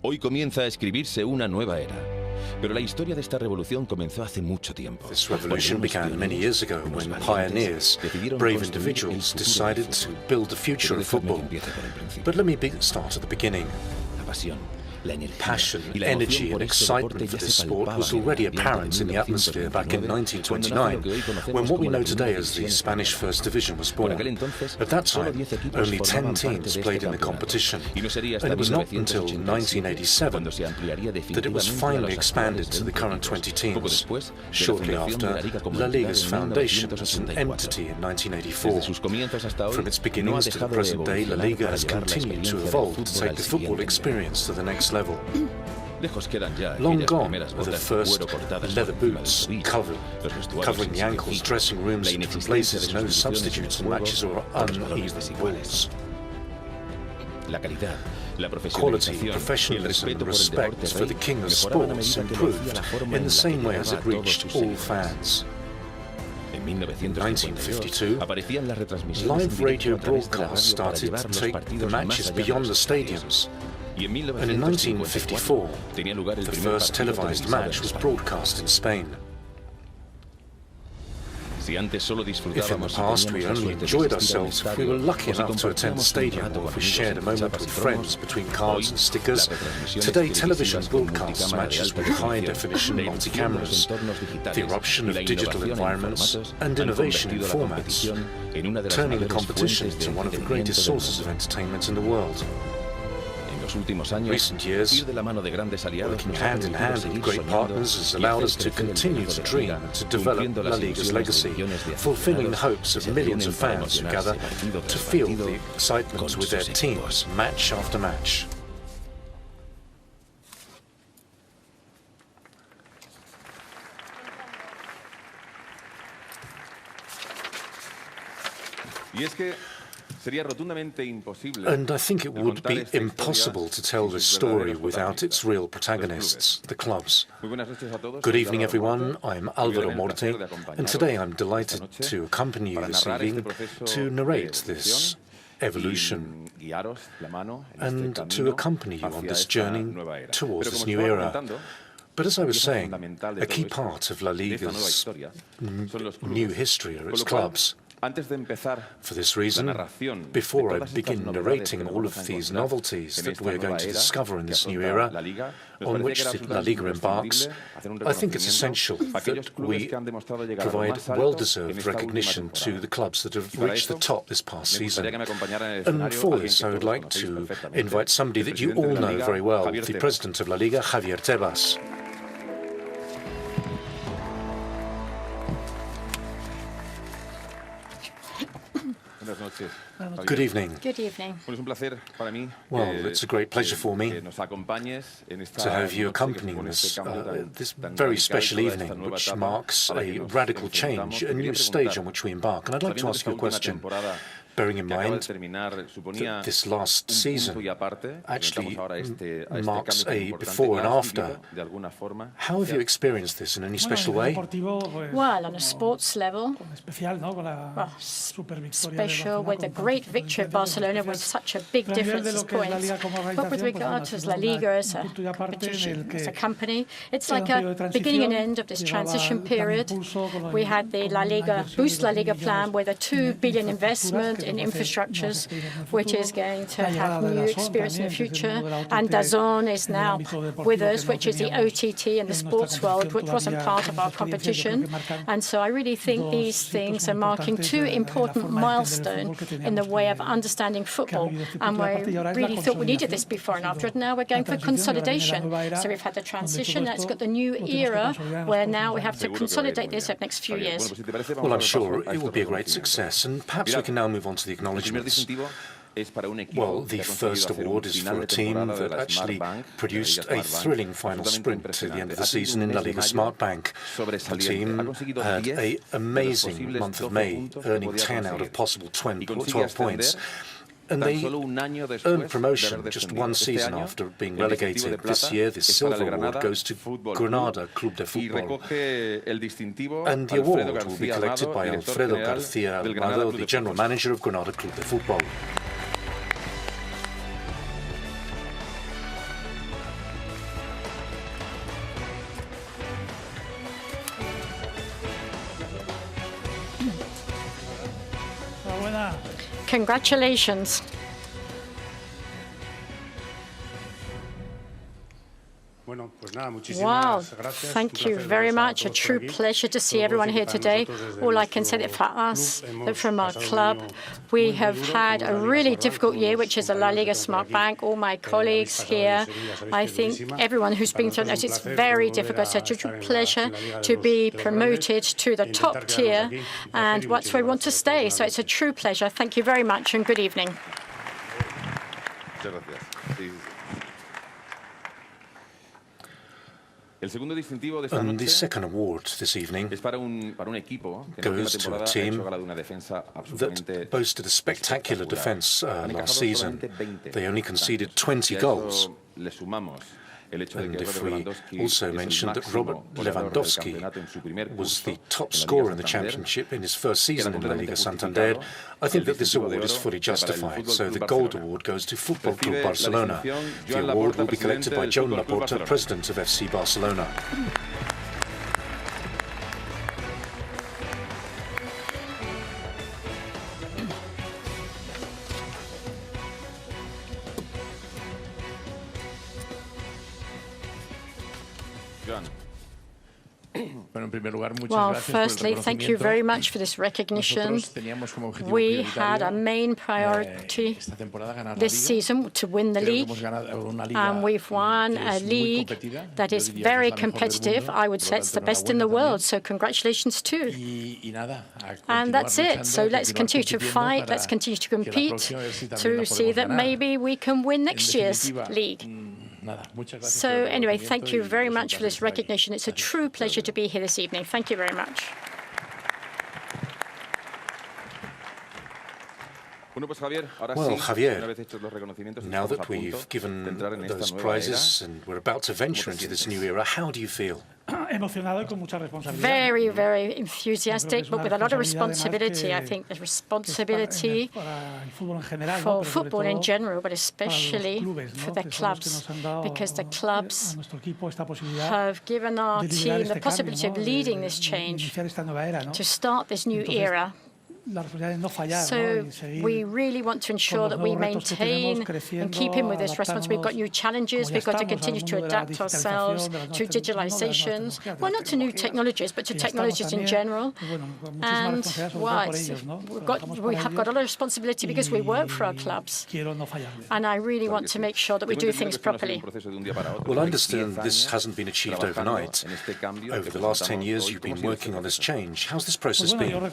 Hoy comienza a escribirse una nueva era. Pero la historia de esta revolución comenzó hace mucho tiempo. This revolution began many years ago when pioneers, brave individuals, decided to build the future of football. But let me start at the beginning. Passion, energy and excitement for this sport was already apparent in the atmosphere back in 1929, when what we know today as the Spanish First Division was born. At that time, only 10 teams played in the competition, and it was not until 1987 that it was finally expanded to the current 20 teams, shortly after La Liga's foundation as an entity in 1984. From its beginnings to the present day, La Liga has continued to evolve to take the football experience to the next level. Long gone are the first leather boots covering the ankles, dressing rooms, different places, no substitutes and matches or uneven balls. Quality, professionalism and respect for the king of sports improved in the same way as it reached all fans. In 1952, live radio broadcasts started to take the matches beyond the stadiums. And in 1954, the first televised match was broadcast in Spain. If in the past we only enjoyed ourselves if we were lucky enough to attend the stadium or if we shared a moment with friends between cards and stickers, today television broadcasts matches with high-definition multi-cameras, the eruption of digital environments and innovation in formats, turning the competition into one of the greatest sources of entertainment in the world. Recent years, working hand in hand with great partners has allowed us to continue to dream and to develop La Liga's legacy, fulfilling the hopes of millions of fans who gather to feel the excitement with their teams, match after match. And I think it would be impossible to tell this story without its real protagonists, the clubs. Good evening, everyone. I'm Álvaro Morte, and today I'm delighted to accompany you this evening to narrate this evolution and to accompany you on this journey towards this new era. But as I was saying, a key part of La Liga's new history are its clubs. For this reason, before I begin narrating all of these novelties that we're going to discover in this new era, on which La Liga embarks, I think it's essential that we provide well-deserved recognition to the clubs that have reached the top this past season. And for this, I would like to invite somebody that you all know very well, the president of La Liga, Javier Tebas. Good evening. Good evening. Well, it's a great pleasure for me to have you accompanying us this very special evening, which marks a radical change, a new stage on which we embark. And I'd like to ask you a question. Bearing in mind that this last season actually marks a before and after, how have you experienced this in any special way? Well, on a sports level, special with a great victory of Barcelona with such a big difference as points. But with regard to La Liga as a competition, as a company, it's like a beginning and end of this transition period. We had the La Liga Boost La Liga plan with a 2 billion investment in infrastructures, which is going to have new experience in the future. And DAZN is now with us, which is the OTT in the sports world, which wasn't part of our competition. And so I really think these things are marking two important milestones in the way of understanding football. And we really thought we needed this before and after. And now we're going for consolidation. So we've had the transition, now it's got the new era, where now we have to consolidate this over the next few years. Well, I'm sure it will be a great success. And perhaps we can now move on to the acknowledgements. Well, the first award is for a team that actually produced a thrilling final sprint to the end of the season in La Liga Smartbank. The team had an amazing month of May, earning 10 out of possible 12 points. And they earned promotion just one season after being relegated. This year, this silver award goes to Granada Club de Fútbol. And the award will be collected by Alfredo García Almada, the general manager of Granada Club de Fútbol. Congratulations. Wow, thank you very much. A true pleasure to see everyone here today. All I can say that for us, that from our club, we have had a really difficult year, which is the La Liga Smart Bank. All my colleagues here, I think everyone who's been through it, it's very difficult. So it's a true pleasure to be promoted to the top tier, and that's where we want to stay. So it's a true pleasure. Thank you very much, and good evening. And the second award this evening goes to a team that boasted a spectacular defence last season. They only conceded 20 goals. And if we also mention that Robert Lewandowski was the top scorer in the championship in his first season in La Liga Santander, I think that this award is fully justified. So the Gold Award goes to Football Club Barcelona. The award will be collected by Joan Laporta, president of FC Barcelona. Well, firstly, thank you very much for this recognition. We had a main priority this season to win the league, and we've won a league that is very competitive. I would say it's the best in the world, so congratulations too. And that's it. So let's continue to fight, let's continue to compete to see that maybe we can win next year's league. So anyway, thank you very much for this recognition. It's a true pleasure to be here this evening. Thank you very much. Well, Javier, now that we've given those prizes and we're about to venture into this new era, how do you feel? Very, very enthusiastic, but with a lot of responsibility. I think there's responsibility for football in general, but especially for the clubs, because the clubs have given our team the possibility of leading this change, to start this new era. So we really want to ensure that we maintain and keep in with this responsibility. We've got new challenges. We've got to continue to adapt ourselves to digitalizations. Well, not to new technologies, but to technologies in general. And well, we have got a lot of responsibility because we work for our clubs. And I really want to make sure that we do things properly. Well, I understand this hasn't been achieved overnight. Over the last 10 years, you've been working on this change. How's this process been?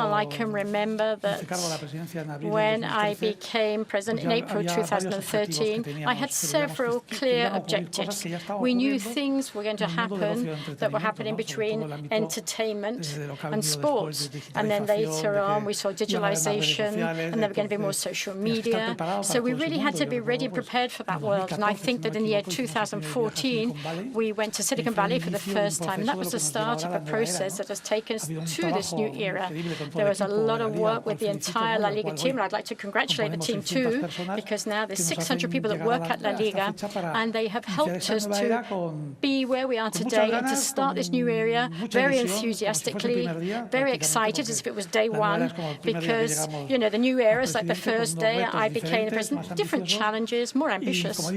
Well, I can remember that when I became president in April 2013, I had several clear objectives. We knew things were going to happen that were happening between entertainment and sports. And then later on, we saw digitalization, and there were going to be more social media. So we really had to be ready and prepared for that world. And I think that in the year 2014, we went to Silicon Valley for the first time. And that was the start of a process that has taken us to this new era. There was a lot of work with the entire La Liga team, and I'd like to congratulate the team too, because now there's 600 people that work at La Liga, and they have helped us to be where we are today and to start this new era very enthusiastically, very excited as if it was day one, because, you know, the new era is like the first day I became the president, different challenges, more ambitious.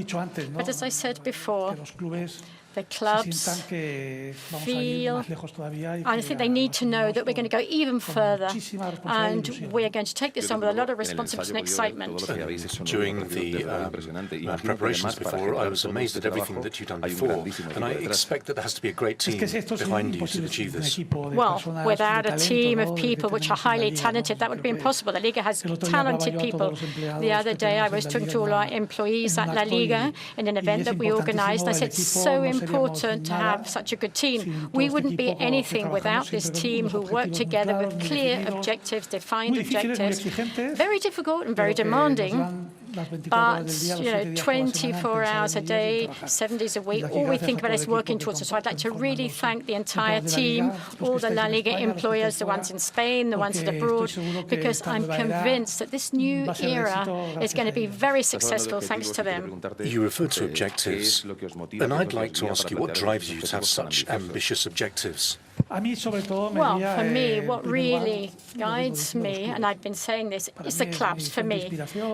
But as I said before, the clubs feel, I think they need to know that we're going to go even further, and we're going to take this on with a lot of responsibility and excitement. During the preparations before, I was amazed at everything that you've done before, and I expect that there has to be a great team behind you to achieve this. Well, without a team of people which are highly talented, that would be impossible. La Liga has talented people. The other day, I was talking to all our employees at La Liga in an event that we organized. I said, so important to have such a good team. We wouldn't be anything without this team who work together with clear objectives, defined objectives. Very difficult and very demanding. But, you know, 24 hours a day, 7 days a week, all we think about is working towards it. So I'd like to really thank the entire team, all the La Liga employers, the ones in Spain, the ones abroad, because I'm convinced that this new era is going to be very successful thanks to them. You referred to objectives, and I'd like to ask you what drives you to have such ambitious objectives. Well, for me, what really guides me, and I've been saying this, is the clubs for me.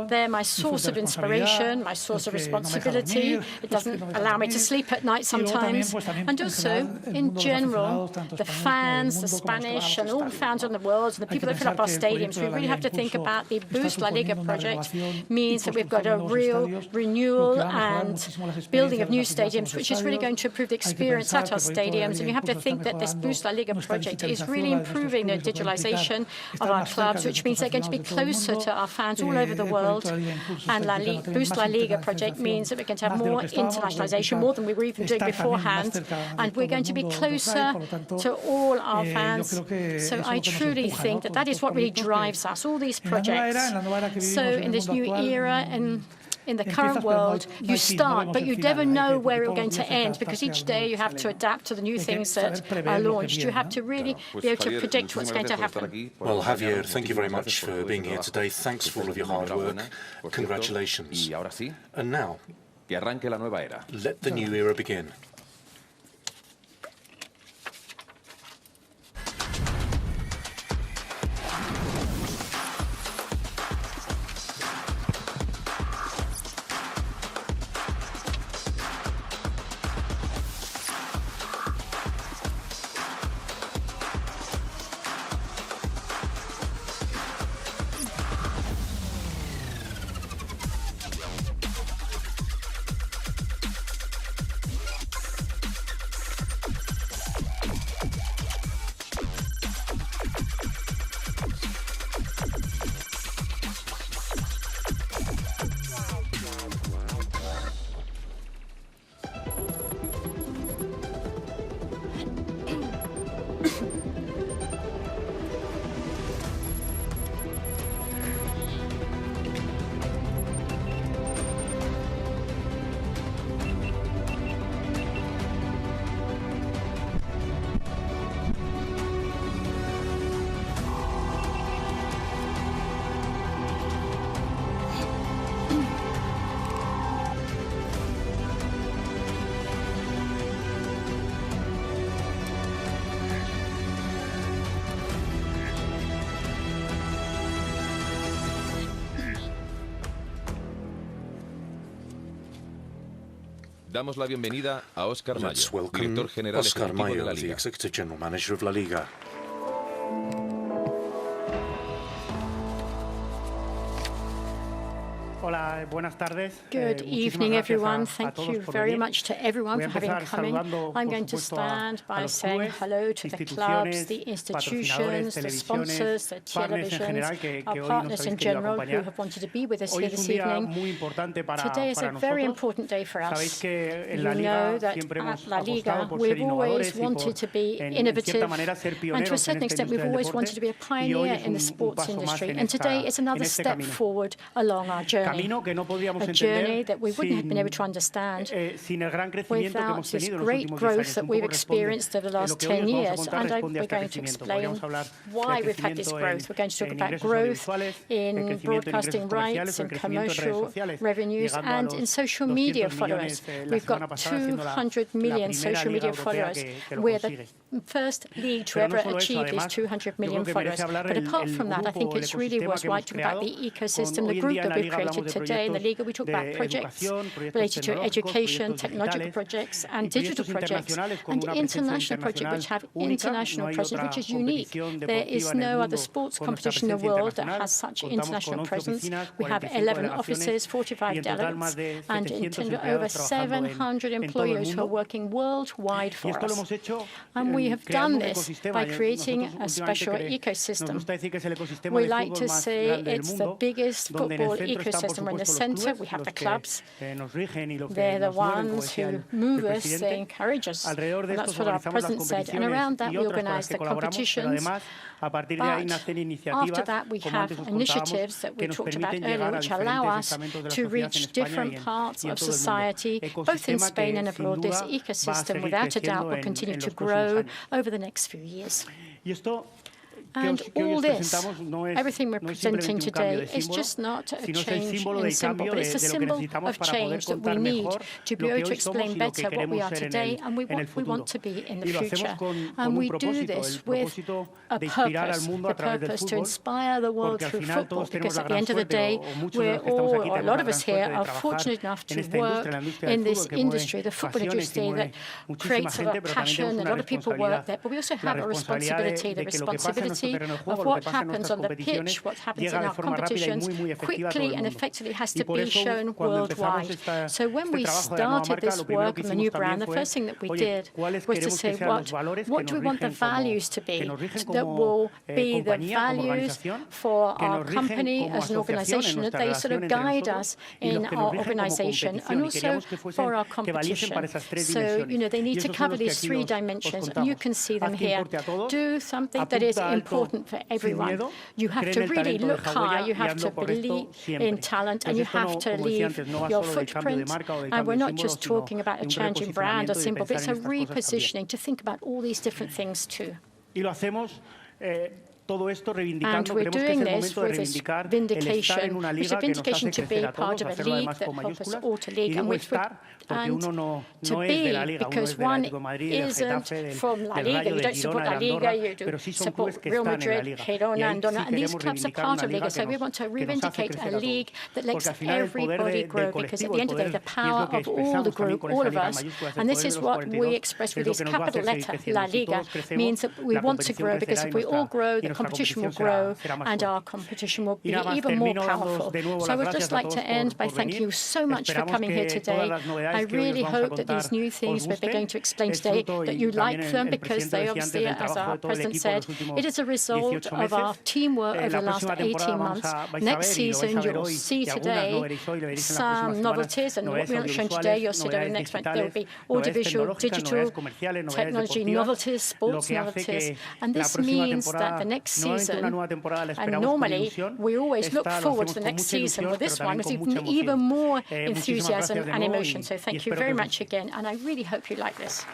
They're my source of inspiration, my source of responsibility. It doesn't allow me to sleep at night sometimes. And also, in general, the fans, the Spanish, and all the fans in the world, and the people that fill up our stadiums, we really have to think about the Boost La Liga project means that we've got a real renewal and building of new stadiums, which is really going to improve the experience at our stadiums. And you have to think that this Boost La Liga project is really improving the digitalization of our clubs, which means they're going to be closer to our fans all over the world. And Boost La Liga project means that we're going to have more internationalization, more than we were even doing beforehand. And we're going to be closer to all our fans. So I truly think that that is what really drives us, all these projects. So in this new era, and in the current world, you start, but you never know where you're going to end, because each day you have to adapt to the new things that are launched. You have to really be able to predict what's going to happen. Well, Javier, thank you very much for being here today. Thanks for all of your hard work. Congratulations. And now, let the new era begin. Damos la bienvenida a Óscar Mayo, Let's welcome director general Oscar ejecutivo de Mayo, la the Liga. Executive General Manager of La Liga. Good evening, everyone. Thank you very much to everyone for having come. I'm going to stand by saying hello to the clubs, the institutions, the sponsors, the televisions, our partners in general who have wanted to be with us here this evening. Today is a very important day for us. You know that at La Liga we've always wanted to be innovative, and to a certain extent we've always wanted to be a pioneer in the sports industry. And today is another step forward along our journey. A journey that we wouldn't have been able to understand without this great growth that we've experienced over the last 10 years. And we're going to explain why we've had this growth. We're going to talk about growth in broadcasting rights, in commercial revenues, and in social media followers. We've got 200 million social media followers. We're the first league to ever achieve these 200 million followers. But apart from that, I think it's really worthwhile to talk about the ecosystem, the group that we've created today in the Liga. We talk about projects related to education, technological projects, and digital projects, and international projects which have international presence, which is unique. There is no other sports competition in the world that has such international presence. We have 11 offices, 45 delegates, and over 700 employees who are working worldwide for us. And we have done this by creating a special ecosystem. We like to say it's the biggest football ecosystem. We're in the center. We have the clubs. They're the ones who move us, they encourage us. And that's what our president said. And around that, we organize the competitions. But after that, we have initiatives that we talked about earlier, which allow us to reach different parts of society, both in Spain and abroad. This ecosystem, without a doubt, will continue to grow over the next few years. And all this, everything we're presenting today, is just not a change in symbol, but it's a symbol of change that we need to be able to explain better what we are today and what we want to be in the future. And we do this with a purpose, the purpose to inspire the world through football, because at the end of the day, we're all, or a lot of us here, are fortunate enough to work in this industry, the football industry, that creates a lot of passion, a lot of people work there, but we also have a responsibility, the responsibility of what happens on the pitch, what happens in our competitions, quickly and effectively has to be shown worldwide. So when we started this work on the new brand, the first thing that we did was to say, what do we want the values to be that will be the values for our company as an organization, that they sort of guide us in our organization and also for our competition. So, they need to cover these three dimensions, and you can see them here. Do something that is important for everyone. You have to really look high, you have to believe in talent, and you have to leave your footprint. And we're not just talking about a change in brand or symbol, but it's a repositioning to think about all these different things too. And we're doing this with this vindication, which is a vindication to be part of a league that helps us all to league, and to be, because one isn't from La Liga, you don't support La Liga, you do support Real Madrid, Girona, Andorra, and these clubs are part of Liga, so we want to reivindicate a league that lets everybody grow, because at the end of the day, the power of all the group, all of us, and this is what we express with this capital letter, La Liga, means that we want to grow, because if we all grow, the competition will grow, and our competition will be even more powerful. So I would just like to end by thanking you so much for coming here today. I really hope that these new things we're going to explain today, that you like them, because they obviously, as our president said, it is a result of our teamwork over the last 18 months. Next season, you'll see today some novelties, and what we're not showing today, you'll see the next one. There will be audiovisual, digital, technology novelties, sports novelties, and this means that the next season, and normally we always look forward to the next season, but this one was even more enthusiasm and emotion. So thank you very much again, and I really hope you like this.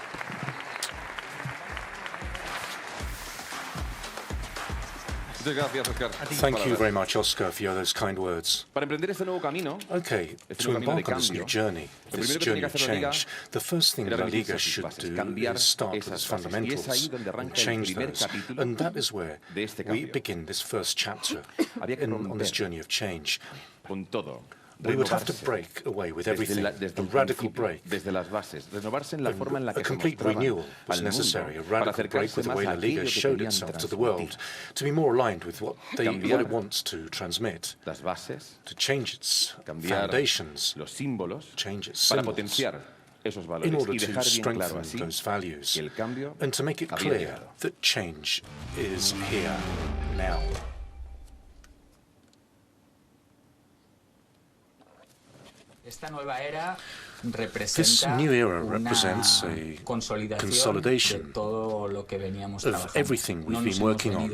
Thank you very much, Oscar, for those kind words. Okay, to embark on this new journey, this journey of change, the first thing La Liga should do is start with its fundamentals and change those. And that is where we begin this first chapter on this journey of change. We would have to break away with everything, a radical break. A complete renewal was necessary, a radical break with the way La Liga showed itself to the world, to be more aligned with what it wants to transmit, to change its foundations, change its symbols, in order to strengthen those values, and to make it clear that change is here now. This new era represents a consolidation of everything we've been working on.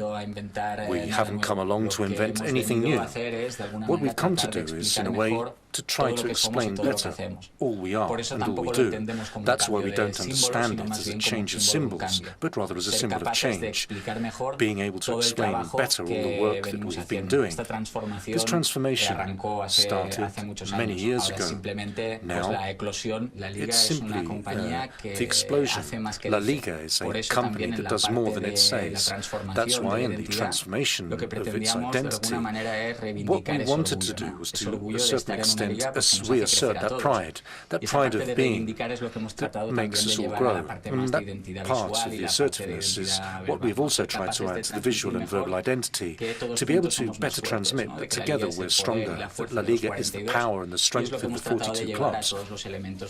We haven't come along to invent anything new. What we've come to do is, in a way, to try to explain better all we are and all we do. That's why we don't understand it as a change of symbols, but rather as a symbol of change, being able to explain better all the work that we've been doing. This transformation started many years ago. Now, it's simply the explosion. La Liga is a company that does more than it says. That's why in the transformation of its identity, what we wanted to do was to a certain extent reassert that pride of being that makes us all grow. And that part of the assertiveness is what we've also tried to add to the visual and verbal identity, to be able to better transmit that together we're stronger, that La Liga is the power and the strength of the 42 clubs.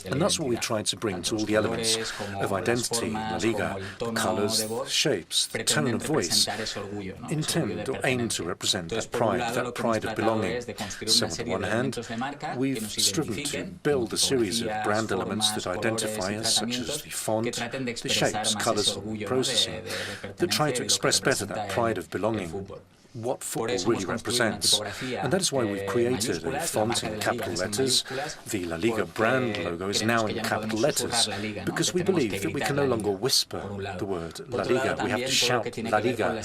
And that's what we've tried to bring to all the elements of identity in La Liga, the colours, the shapes, the tone of voice, intend or aim to represent that pride of belonging. So on the one hand, we've striven to build a series of brand elements that identify us, such as the font, the shapes, colours, and processing, that try to express better that pride of belonging what football really represents. And that is why we've created a font in capital letters. The La Liga brand logo is now in capital letters, because we believe that we can no longer whisper the word La Liga. We have to shout La Liga.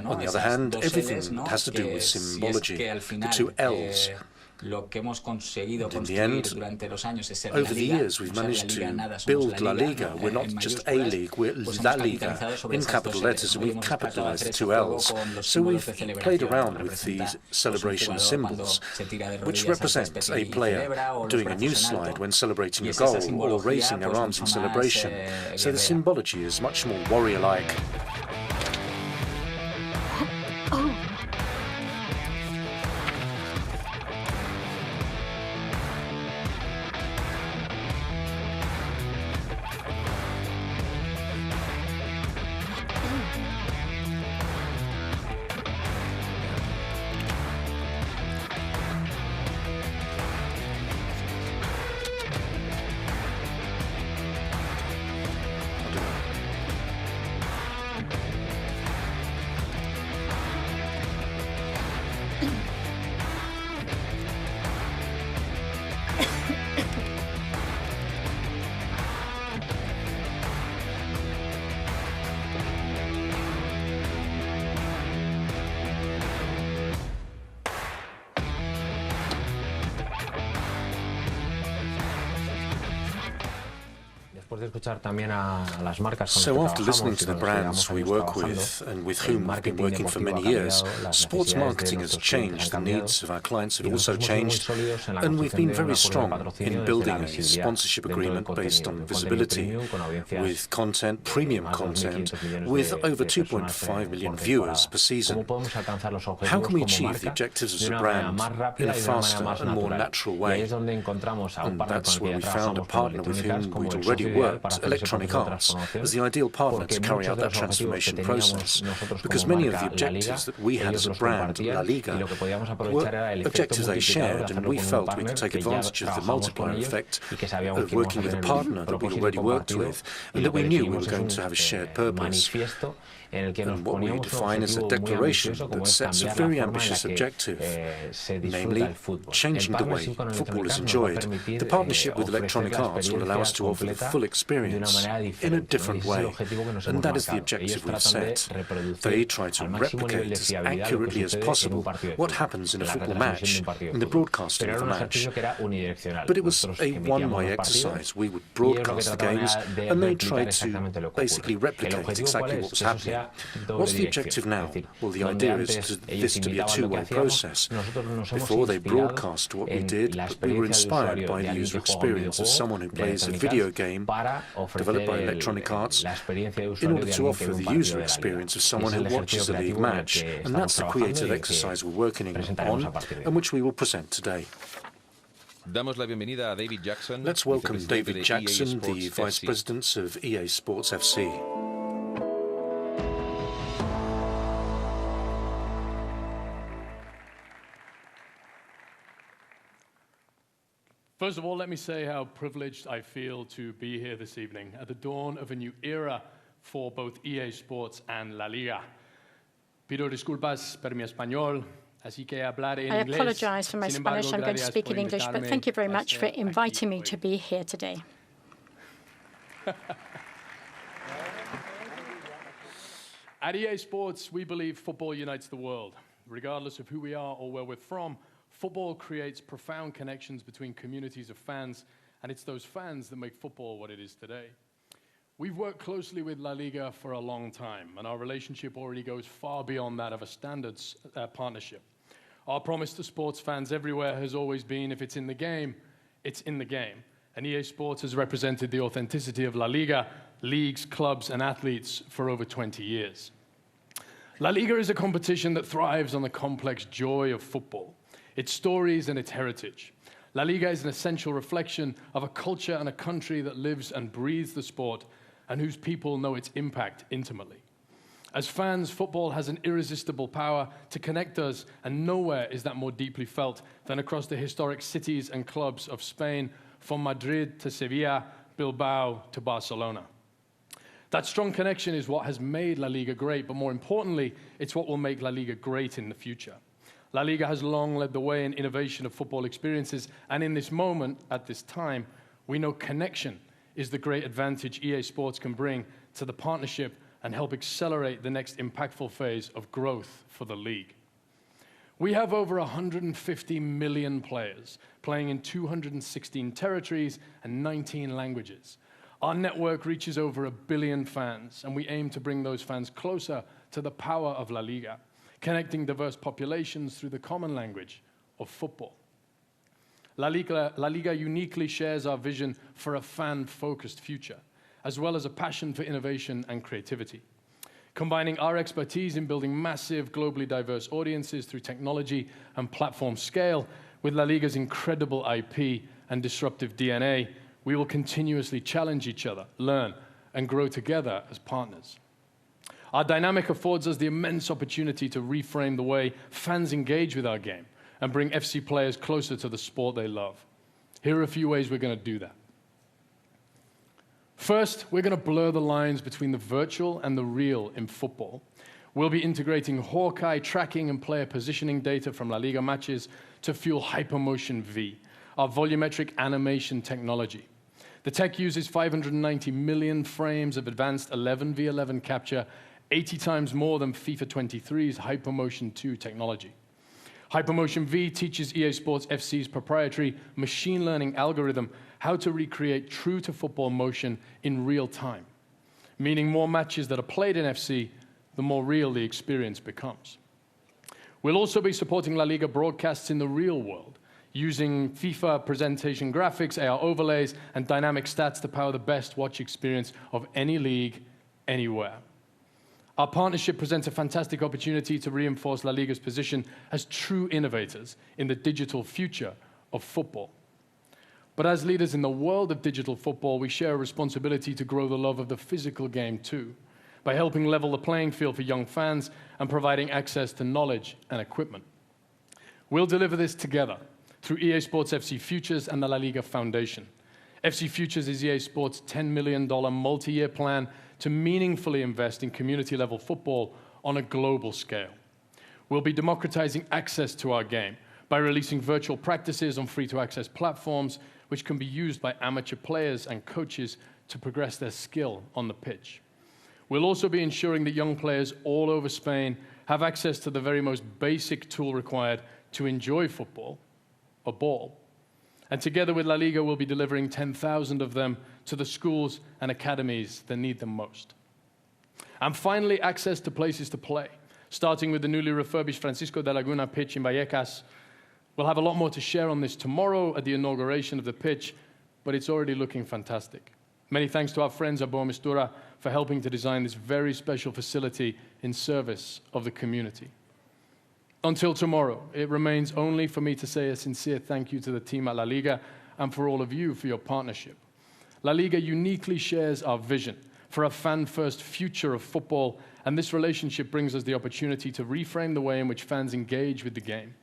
On the other hand, everything has to do with symbology, the two L's. And in the end, over the years, we've managed to build La Liga. We're not just a league, we're La Liga in capital letters, and we've capitalized the two L's. So we've played around with these celebration symbols, which represents a player doing a new slide when celebrating a goal, or raising their arms in celebration. So the symbology is much more warrior-like. So after listening to the brands we work with and with whom we've been working for many years, sports marketing has changed, the needs of our clients have also changed, and we've been very strong in building a sponsorship agreement based on visibility, with content, premium content, with over 2.5 million viewers per season. How can we achieve the objectives as a brand in a faster and more natural way? And that's where we found a partner with whom we'd already worked, Electronic Arts, as the ideal partner to carry out that transformation process, because many of the objectives that we had as a brand, La Liga, were objectives they shared, and we felt we could take advantage of the multiplier effect of working with a partner that we already worked with, and that we knew we were going to have a shared purpose. And what we define as a declaration that sets a very ambitious objective, namely changing the way football is enjoyed. The partnership with Electronic Arts will allow us to offer the full experience in a different way, and that is the objective we've set. They try to replicate as accurately as possible what happens in a football match, in the broadcasting of the match. But it was a one-way exercise. We would broadcast the games, and they tried to basically replicate exactly what was happening. What's the objective now? Well, the idea is this to be a two-way process. Before they broadcast what we did, but we were inspired by the user experience of someone who plays a video game developed by Electronic Arts in order to offer the user experience of someone who watches a league match. And that's the creative exercise we're working on and which we will present today. Let's welcome David Jackson, the Vice President of EA Sports FC. First of all, let me say how privileged I feel to be here this evening at the dawn of a new era for both EA Sports and La Liga. Pido disculpas per mi español, así que hablaré en inglés. I apologize for my Spanish. I'm going to speak in English, but thank you very much for inviting me to be here today. At EA Sports, we believe football unites the world. Regardless of who we are or where we're from, football creates profound connections between communities of fans, and it's those fans that make football what it is today. We've worked closely with La Liga for a long time, and our relationship already goes far beyond that of a standard partnership. Our promise to sports fans everywhere has always been, if it's in the game, it's in the game. And EA Sports has represented the authenticity of La Liga, leagues, clubs, and athletes for over 20 years. La Liga is a competition that thrives on the complex joy of football, its stories and its heritage. La Liga is an essential reflection of a culture and a country that lives and breathes the sport and whose people know its impact intimately. As fans, football has an irresistible power to connect us, and nowhere is that more deeply felt than across the historic cities and clubs of Spain, from Madrid to Sevilla, Bilbao to Barcelona. That strong connection is what has made La Liga great, but more importantly, it's what will make La Liga great in the future. La Liga has long led the way in innovation of football experiences, and in this moment, at this time, we know connection is the great advantage EA Sports can bring to the partnership and help accelerate the next impactful phase of growth for the league. We have over 150 million players playing in 216 territories and 19 languages. Our network reaches over 1 billion fans, and we aim to bring those fans closer to the power of La Liga, connecting diverse populations through the common language of football. La Liga uniquely shares our vision for a fan-focused future, as well as a passion for innovation and creativity. Combining our expertise in building massive, globally diverse audiences through technology and platform scale with La Liga's incredible IP and disruptive DNA, we will continuously challenge each other, learn, and grow together as partners. Our dynamic affords us the immense opportunity to reframe the way fans engage with our game and bring FC players closer to the sport they love. Here are a few ways we're going to do that. First, we're going to blur the lines between the virtual and the real in football. We'll be integrating Hawkeye tracking and player positioning data from La Liga matches to fuel Hypermotion V, our volumetric animation technology. The tech uses 590 million frames of advanced 11v11 capture, 80 times more than FIFA 23's Hypermotion 2 technology. Hypermotion V teaches EA Sports FC's proprietary machine learning algorithm how to recreate true-to-football motion in real time, meaning more matches that are played in FC, the more real the experience becomes. We'll also be supporting La Liga broadcasts in the real world, using FIFA presentation graphics, AR overlays, and dynamic stats to power the best watch experience of any league, anywhere. Our partnership presents a fantastic opportunity to reinforce La Liga's position as true innovators in the digital future of football. But as leaders in the world of digital football, we share a responsibility to grow the love of the physical game too, by helping level the playing field for young fans and providing access to knowledge and equipment. We'll deliver this together through EA Sports FC Futures and the La Liga Foundation. FC Futures is EA Sports' $10 million multi-year plan to meaningfully invest in community-level football on a global scale. We'll be democratizing access to our game by releasing virtual practices on free-to-access platforms, which can be used by amateur players and coaches to progress their skill on the pitch. We'll also be ensuring that young players all over Spain have access to the very most basic tool required to enjoy football, a ball. And together with La Liga, we'll be delivering 10,000 of them to the schools and academies that need them most. And finally, access to places to play, starting with the newly refurbished Francisco de Laguna pitch in Vallecas. We'll have a lot more to share on this tomorrow at the inauguration of the pitch, but it's already looking fantastic. Many thanks to our friends at Boa Mistura for helping to design this very special facility in service of the community. Until tomorrow, it remains only for me to say a sincere thank you to the team at La Liga and for all of you for your partnership. La Liga uniquely shares our vision for a fan-first future of football, and this relationship brings us the opportunity to reframe the way in which fans engage with the game.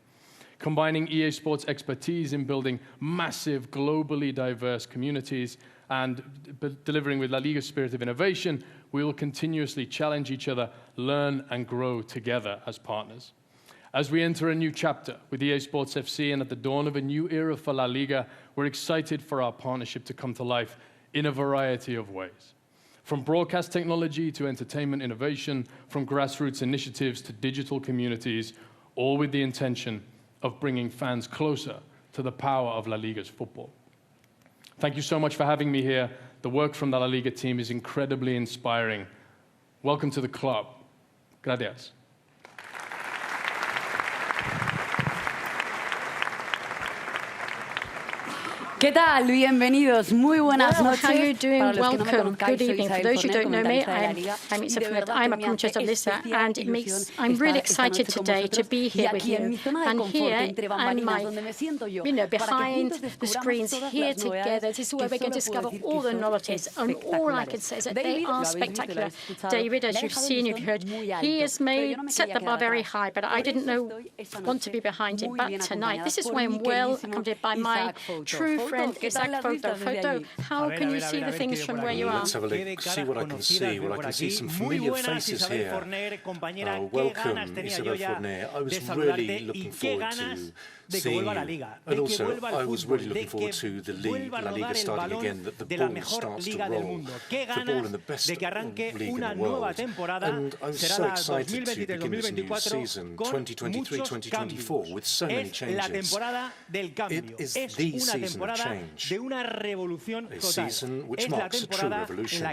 Combining EA Sports' expertise in building massive, globally diverse communities and delivering with La Liga's spirit of innovation, we will continuously challenge each other, learn, and grow together as partners. As we enter a new chapter with EA Sports FC and at the dawn of a new era for La Liga, we're excited for our partnership to come to life in a variety of ways. From broadcast technology to entertainment innovation, from grassroots initiatives to digital communities, all with the intention of bringing fans closer to the power of La Liga's football. Thank you so much for having me here. The work from the La Liga team is incredibly inspiring. Welcome to the club. Gracias. ¿Qué tal? Bienvenidos. Muy buenas noches. How are you doing? Welcome. Good evening. For those who don't know me, I'm Isabel. I'm a Princess of Lissa, and I'm really excited today to be here with you. And here, I'm behind the screens here together. This is where we're going to discover all the novelties. And all I can say is that they are spectacular. David, as you've seen, you've heard, he has set the bar very high, but I didn't want to be behind him. But tonight, this is why I'm well accompanied by my true friend Isaac Photo. How can you see the things from where you are? Let's have a look, see what I can see. Well, I can see some familiar faces here. Welcome, Isabel Forner. I was really looking forward to seeing you. And also, I was really looking forward to the La Liga starting again, that the ball starts to roll. Football in the best league in the world. And I'm so excited to begin this new season, 2023-2024, with so many changes. It is the season of change. A season which marks a true revolution.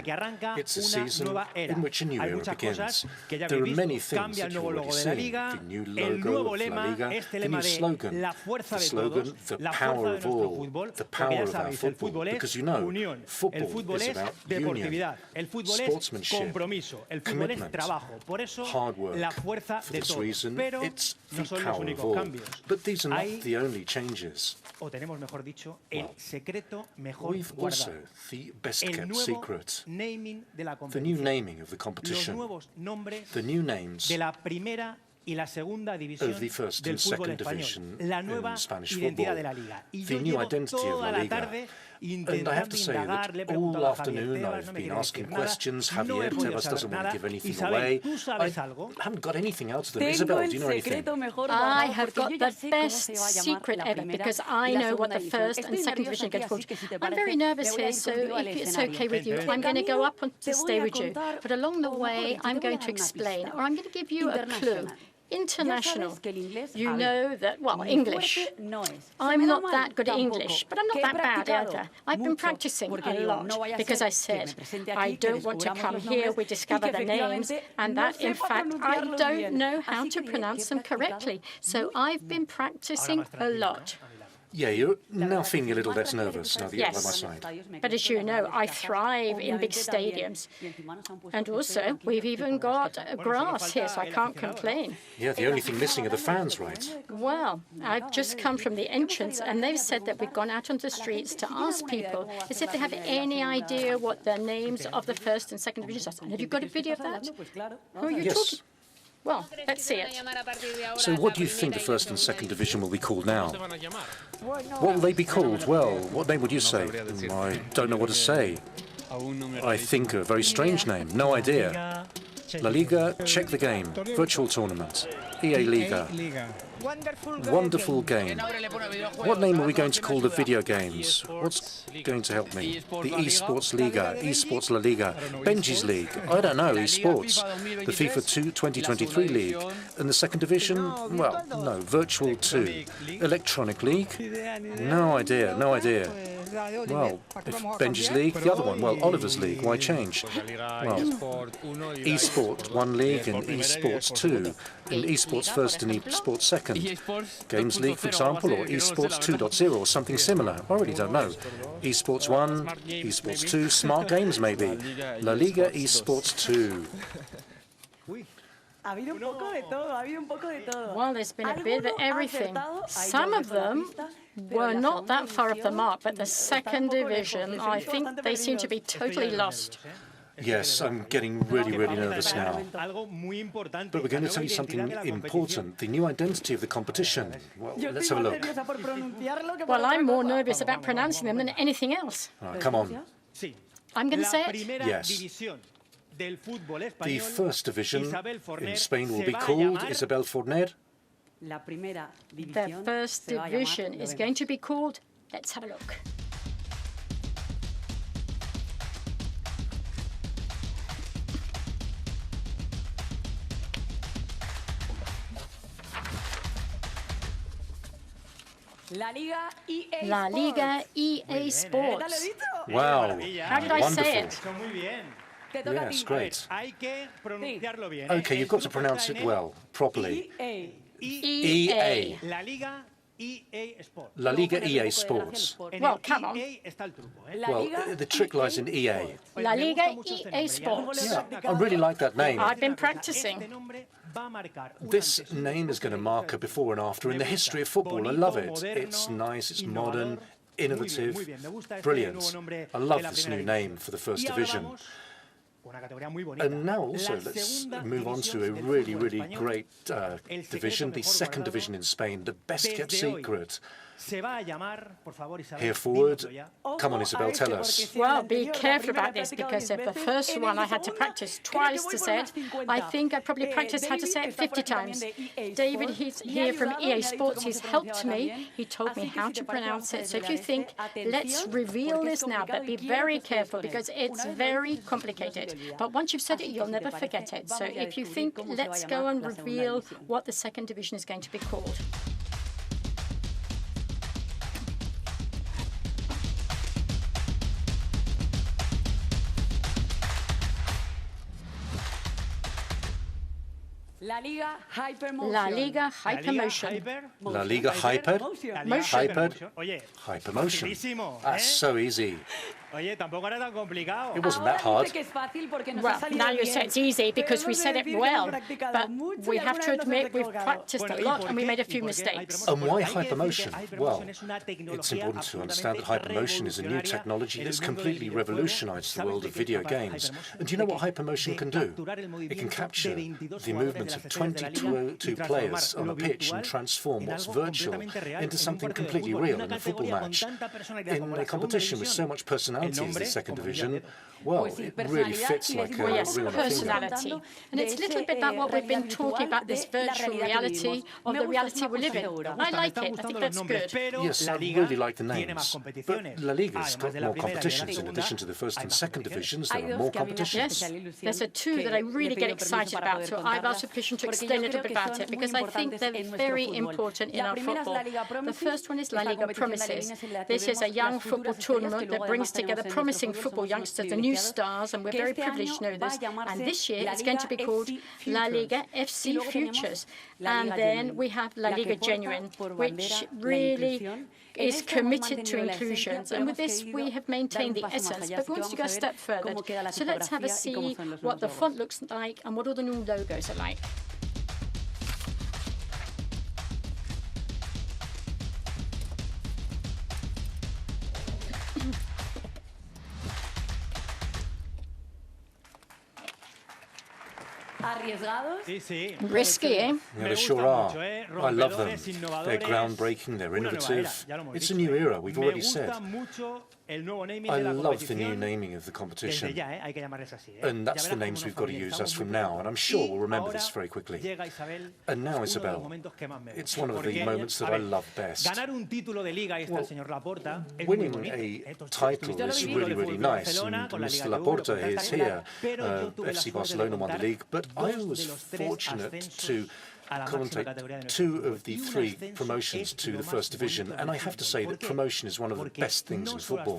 It's a season in which a new era begins. There are many things that you've already seen. The new logo of La Liga, the new slogan, the power of all, the power of our football. Because you know, football is about union, sportsmanship, commitment, hard work. For this reason, it's the power of all. But these are not the only changes. We've also the best-kept secret, the new naming of the competition, the new names of the first and second division in Spanish football, the new identity of La Liga. And I have to say that all afternoon I've been asking questions. Javier Tebas doesn't want to give anything away. I haven't got anything out of them. Isabel, do you know anything? I have got the best secret ever, because I know what the first and second division are going to call. I'm very nervous here, so if it's okay with you, I'm going to go up on to stay with you. But along the way, I'm going to explain, or I'm going to give you a clue. International. You know that, well, English. I'm not that good at English, but I'm not that bad either. I've been practicing a lot because I said I don't want to come here, we discover the names, and that, in fact, I don't know how to pronounce them correctly. So I've been practicing a lot. Yeah, you're now feeling a little less nervous now that you're by my side. But as you know, I thrive in big stadiums. And also, we've even got grass here, so I can't complain. Yeah, the only thing missing are the fans, right? Well, I've just come from the entrance, and they've said that we've gone out on the streets to ask people as if they have any idea what the names of the first and second divisions are. And have you got a video of that? Who are you talking? Well, let's see it. So what do you think the first and second division will be called now? What will they be called? Well, what name would you say? I don't know what to say. I think a very strange name. No idea. La Liga, check the game. Virtual tournament. EA Liga. Wonderful game. What name are we going to call the video games? What's going to help me? The Esports Liga, Esports La Liga, Benji's League, I don't know, Esports, the FIFA 2023 League, and the second division, well, no, Virtual 2, Electronic League, no idea, no idea. Well, if Benji's League, the other one, well, Oliver's League, why change? Well, Esports 1 League and Esports 2, and Esports First and Esports Second. Games League, for example, or Esports 2.0 or something similar. I really don't know. Esports 1, Esports 2, Smart Games maybe. La Liga Esports 2. Well, there's been a bit of everything. Some of them were not that far off the mark, but the second division, I think they seem to be totally lost. Yes, I'm getting really, really nervous now. But we're going to tell you something important, the new identity of the competition. Well, let's have a look. Well, I'm more nervous about pronouncing them than anything else. Come on. I'm going to say it. Yes. The first division in Spain will be called Isabel Forner. The first division is going to be called, let's have a look. La Liga EA Sports. Wow. How did I say it? Yes, great. Okay, you've got to pronounce it well, properly. EA. La Liga EA Sports. Well, come on. Well, the trick lies in EA. La Liga EA Sports. Yeah, I really like that name. I've been practicing. This name is going to mark a before and after in the history of football. I love it. It's nice, it's modern, innovative, brilliant. I love this new name for the first division. And now also let's move on to a really, really great division, the second division in Spain, the best kept secret. Here forward. Come on, Isabel, tell us. Well, be careful about this, because if the first one I had to practice twice to say it, I think I probably practiced how to say it 50 times. David, he's here from EA Sports. He's helped me. He told me how to pronounce it. So if you think, let's reveal this now, but be very careful, because it's very complicated. But once you've said it, you'll never forget it. So if you think, let's go and reveal what the second division is going to be called. LALIGA Hypermotion. LALIGA Hypermotion. LALIGA Hyper? Hypermotion. That's so easy. It wasn't that hard. Well, now you say it's easy because we said it well, but we have to admit we've practiced a lot and we made a few mistakes. And why hypermotion? Well, it's important to understand that hypermotion is a new technology that's completely revolutionized the world of video games. And do you know what hypermotion can do? It can capture the movement of 22 players on a pitch and transform what's virtual into something completely real in a football match. In a competition with so much personality as the second division, well, it really fits like a real personality. And it's a little bit about what we've been talking about, this virtual reality of the reality we live in. I like it. I think that's good. Yes, I really like the names. But La Liga's got more competitions. In addition to the first and second divisions, there are more competitions. Yes, there's two that I really get excited about. So I've asked the permission to explain a little bit about it, because I think they're very important in our football. The first one is La Liga Promises. This is a young football tournament that brings together promising football youngsters, the new stars, and we're very privileged to know this. And this year it's going to be called La Liga FC Futures. And then we have La Liga Genuine, which really is committed to inclusions. And with this, we have maintained the essence, but we want to go a step further. So let's have a see what the font looks like and what all the new logos are like. Risky, eh? Yeah, they sure are. I love them. They're groundbreaking, they're innovative. It's a new era, we've already said. I love the new naming of the competition. And that's the names we've got to use as from now, and I'm sure we'll remember this very quickly. And now, Isabel, it's one of the moments that I love best. Well, winning a title is really, really nice, and Mr. Laporta is here. FC Barcelona won the league, but I was fortunate to commentate 2 of the 3 promotions to the first division, and I have to say that promotion is one of the best things in football,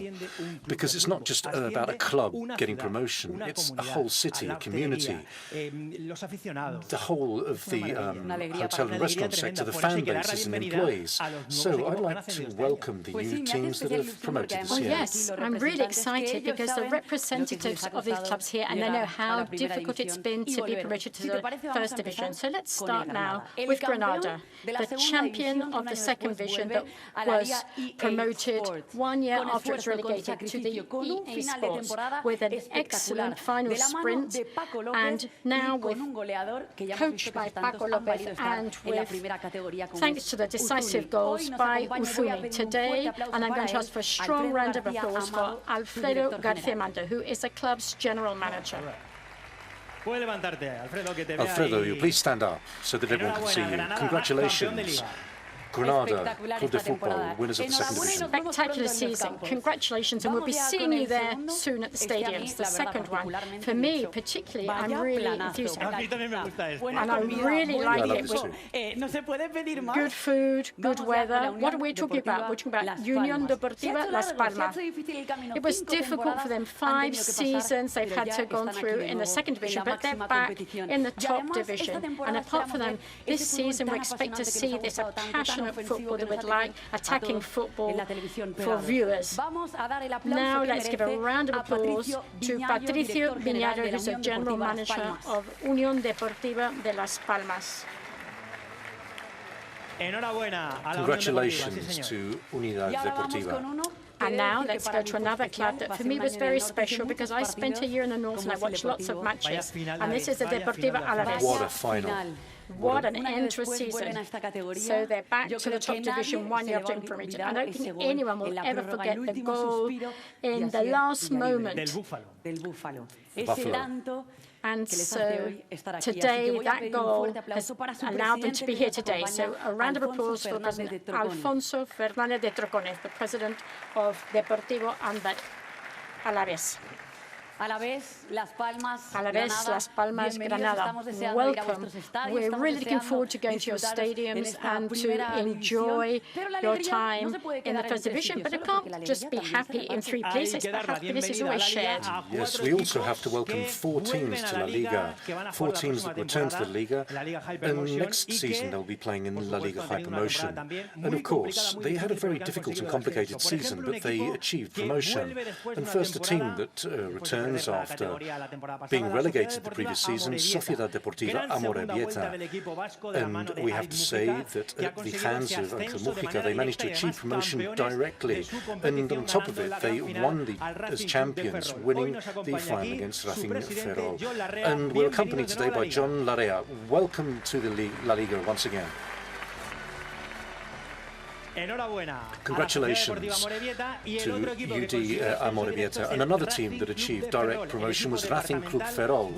because it's not just about a club getting promotion, it's a whole city, a community, the whole of the hotel and restaurant sector, the fan bases and employees. So I'd like to welcome the new teams that have promoted this year. Yes, I'm really excited because the representatives of these clubs here, and they know how difficult it's been to be promoted to the first division. So let's start now with Granada, the champion of the second division that was promoted 1 year after it was relegated to the EA Sports, with an excellent final sprint, and now with coached by Paco López and with thanks to the decisive goals by Ufuni today. And I'm going to ask for a strong round of applause for Alfredo García Mando, who is the club's general manager. Alfredo, you please stand up so that everyone can see you. Congratulations. Granada, Club de Football, winners of the second division. Spectacular season. Congratulations, and we'll be seeing you there soon at the stadiums. The second one, for me particularly, I'm really enthusiastic. And I really like it. With good food, good weather. What are we talking about? We're talking about Unión Deportiva Las Palmas. It was difficult for them. 5 seasons they've had to go through in the second division, but they're back in the top division. And apart from them, this season we expect to see this passionate football that would like attacking football for viewers. Now let's give a round of applause to Patricio Viñaro, who's the general manager of Unión Deportiva de Las Palmas. Congratulations to Unidad Deportiva. And now let's go to another club that for me was very special because I spent a year in the north and I watched lots of matches. And this is the Deportivo Alavés. What a final. What an end to a season. So they're back to the top division 1 year after improvement. I don't think anyone will ever forget the goal in the last moment. Buffalo. And so today, that goal has allowed them to be here today. So a round of applause for President Alfonso Fernández de Trocones, the president of Deportivo Alavés. Alavés, Las Palmas, Granada. Welcome. We're really looking forward to going to your stadiums and to enjoy your time in the first division. But it can't just be happy in 3 places. The happiness is always shared. Yes, we also have to welcome 4 teams to La Liga, 4 teams that return to the Liga, and next season they'll be playing in La Liga High Promotion. And of course, they had a very difficult and complicated season, but they achieved promotion. And first, a team that returned after being relegated the previous season, Sociedad Deportiva Amorebieta. And we have to say that at the hands of Uncle Mujica, they managed to achieve promotion directly. And on top of it, they won as champions, winning the final against Racing Ferrol. And we're accompanied today by John Larea. Welcome to the La Liga once again. Congratulations to UD Amorebieta. And another team that achieved direct promotion was Racing Club Ferrol.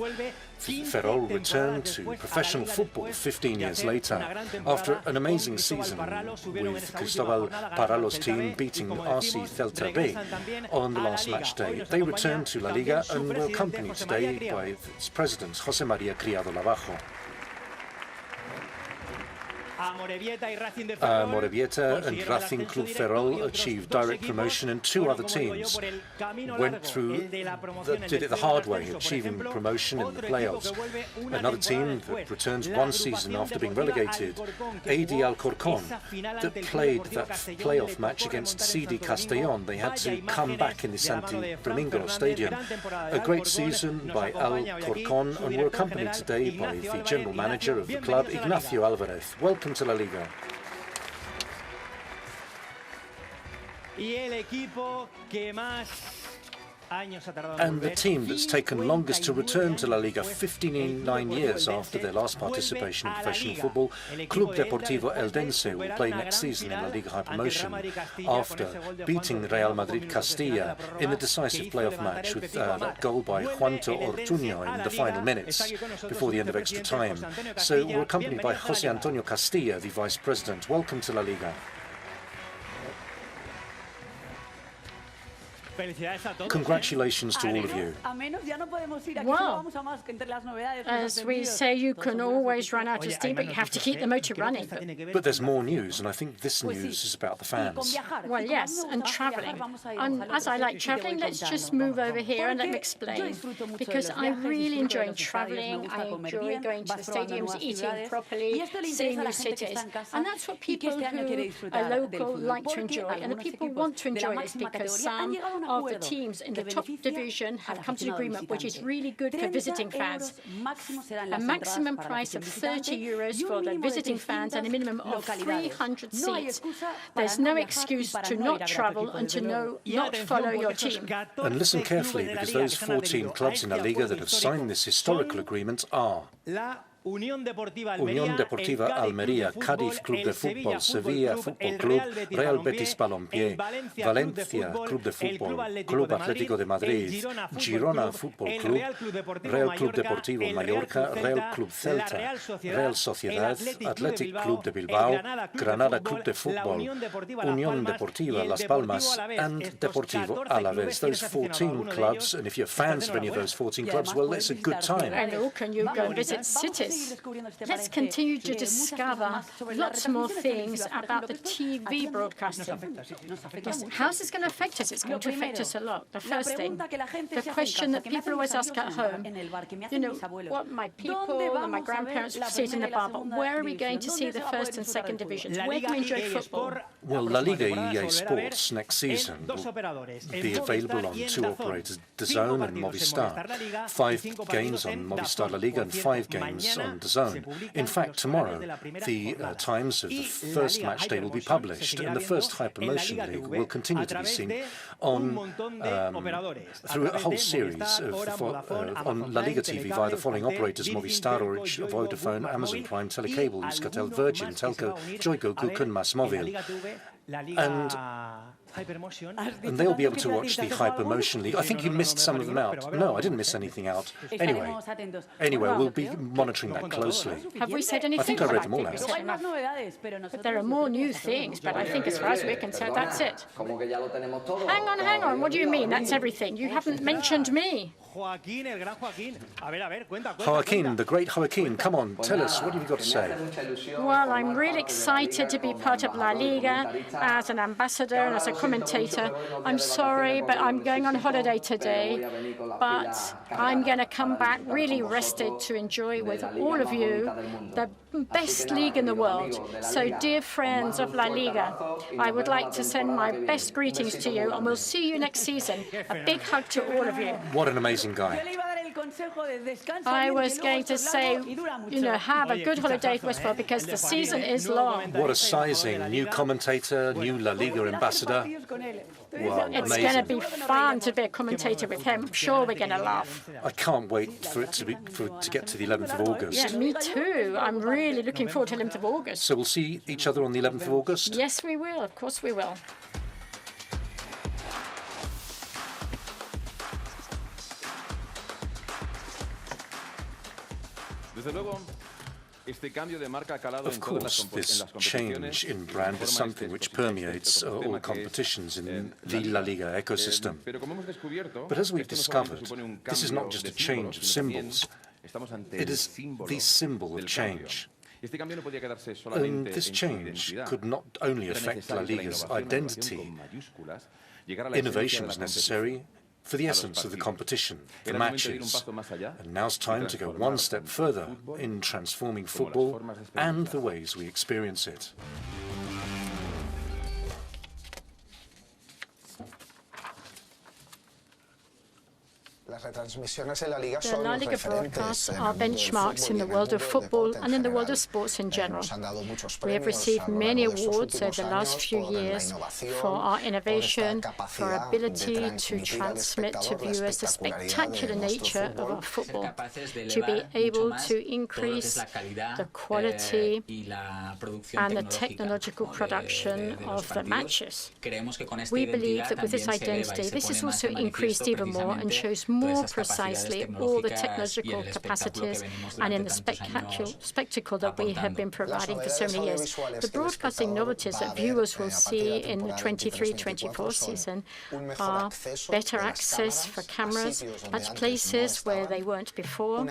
Ferrol returned to professional football 15 years later after an amazing season with Cristobal Paralo's team beating RC Celta B on the last match day. They returned to La Liga and were accompanied today by its president, José María Criado Lavajo. Amorebieta and Racing Club Ferrol achieved direct promotion, and 2 other teams went through, did it the hard way, achieving promotion in the playoffs. Another team that returns 1 season after being relegated, AD Alcorcón, that played that playoff match against CD Castellón. They had to come back in the Santi Domingo Stadium. A great season by Alcorcón, and we're accompanied today by the general manager of the club, Ignacio Álvarez. Welcome to La Liga. And the team that's taken longest to return to La Liga, 59 years after their last participation in professional football, Club Deportivo Eldense will play next season in La Liga High Promotion after beating Real Madrid Castilla in the decisive playoff match with that goal by Juanito Ortuño in the final minutes before the end of extra time. So we're accompanied by José Antonio Castilla, the Vice President. Welcome to La Liga. Congratulations to all of you. Well, as we say, you can always run out of steam, but you have to keep the motor running. But there's more news, and I think this news is about the fans. Well, yes, and travelling. As I like travelling, let's just move over here and let me explain. Because I really enjoy travelling, I enjoy going to the stadiums, eating properly, seeing new cities. And that's what people who are local like to enjoy. And the people want to enjoy this because some of the teams in the top division have come to an agreement which is really good for visiting fans. A maximum price of €30 for the visiting fans and a minimum of 300 seats. There's no excuse to not travel and to not follow your team. And listen carefully, because those 14 clubs in La Liga that have signed this historical agreement are Unión Deportiva Almería, Cádiz Club de Fútbol, Sevilla Fútbol Club, Real Betis Balompié, Valencia Club de Fútbol, Club Atlético de Madrid, Girona Fútbol Club, Real Club Deportivo Mallorca, Real Club Celta, Real Sociedad, Athletic Club de Bilbao, Granada Club de Fútbol, Unión Deportiva Las Palmas, and Deportivo Alavés. Those 14 clubs, and if you're fans of any of those 14 clubs, well, it's a good time. And all can you go and visit cities? Let's continue to discover lots more things about the TV broadcasting. Yes, how is this going to affect us? It's going to affect us a lot. The first thing, the question that people always ask at home, you know, what my people and my grandparents see it in the bar, but where are we going to see the first and second divisions? Where can we enjoy football? Well, La Liga EA Sports next season will be available on 2 operators, DAZN and Movistar. 5 games on Movistar La Liga and 5 games times on DAZN. In fact, tomorrow, the times of the first match day will be published, and the first Hypermotion League will continue to be seen on through a whole series on La Liga TV via the following operators: Movistar, Orange, Vodafone, Amazon Prime, Telecable, Euskaltel, Virgin, Telco, Joico, Gukun, MásMóvil. And they'll be able to watch the Hypermotion League. I think you missed some of them out. No, I didn't miss anything out. Anyway, we'll be monitoring that closely. Have we said anything? I think I read them all out. But there are more new things, but I think as far as we're concerned, that's it. Hang on, what do you mean? That's everything? You haven't mentioned me. Joaquin, the great Joaquin, come on, tell us, what have you got to say? Well, I'm really excited to be part of La Liga as an ambassador and as a commentator. I'm sorry, but I'm going on holiday today. But I'm going to come back really rested to enjoy with all of you the best league in the world. So, dear friends of La Liga, I would like to send my best greetings to you, and we'll see you next season. A big hug to all of you. What an amazing guy. I was going to say, have a good holiday, Westphal, because the season is long. What a sizing. New commentator, new La Liga ambassador. Wow, it's going to be fun to be a commentator with him. I'm sure we're going to laugh. I can't wait for it to get to the 11th of August. Yeah, me too. I'm really looking forward to the 11th of August. So we'll see each other on the 11th of August? Yes, we will. Of course we will. Of course, this change in brand is something which permeates all competitions in the La Liga ecosystem. But as we've discovered, this is not just a change of symbols, it is the symbol of change. And this change could not only affect La Liga's identity. Innovation was necessary for the essence of the competition, the matches. And now's time to go one step further in transforming football and the ways we experience it. The La Liga broadcasts are benchmarks in the world of football and in the world of sports in general. We have received many awards over the last few years for our innovation, for our ability to transmit to viewers the spectacular nature of our football, to be able to increase the quality and the technological production of the matches. We believe that with this identity, this is also increased even more and shows more precisely all the technological capacities and in the spectacle that we have been providing for so many years. The broadcasting novelties that viewers will see in the 23-24 season are better access for cameras at places where they weren't before,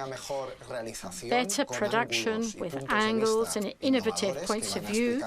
better production with angles and innovative points of view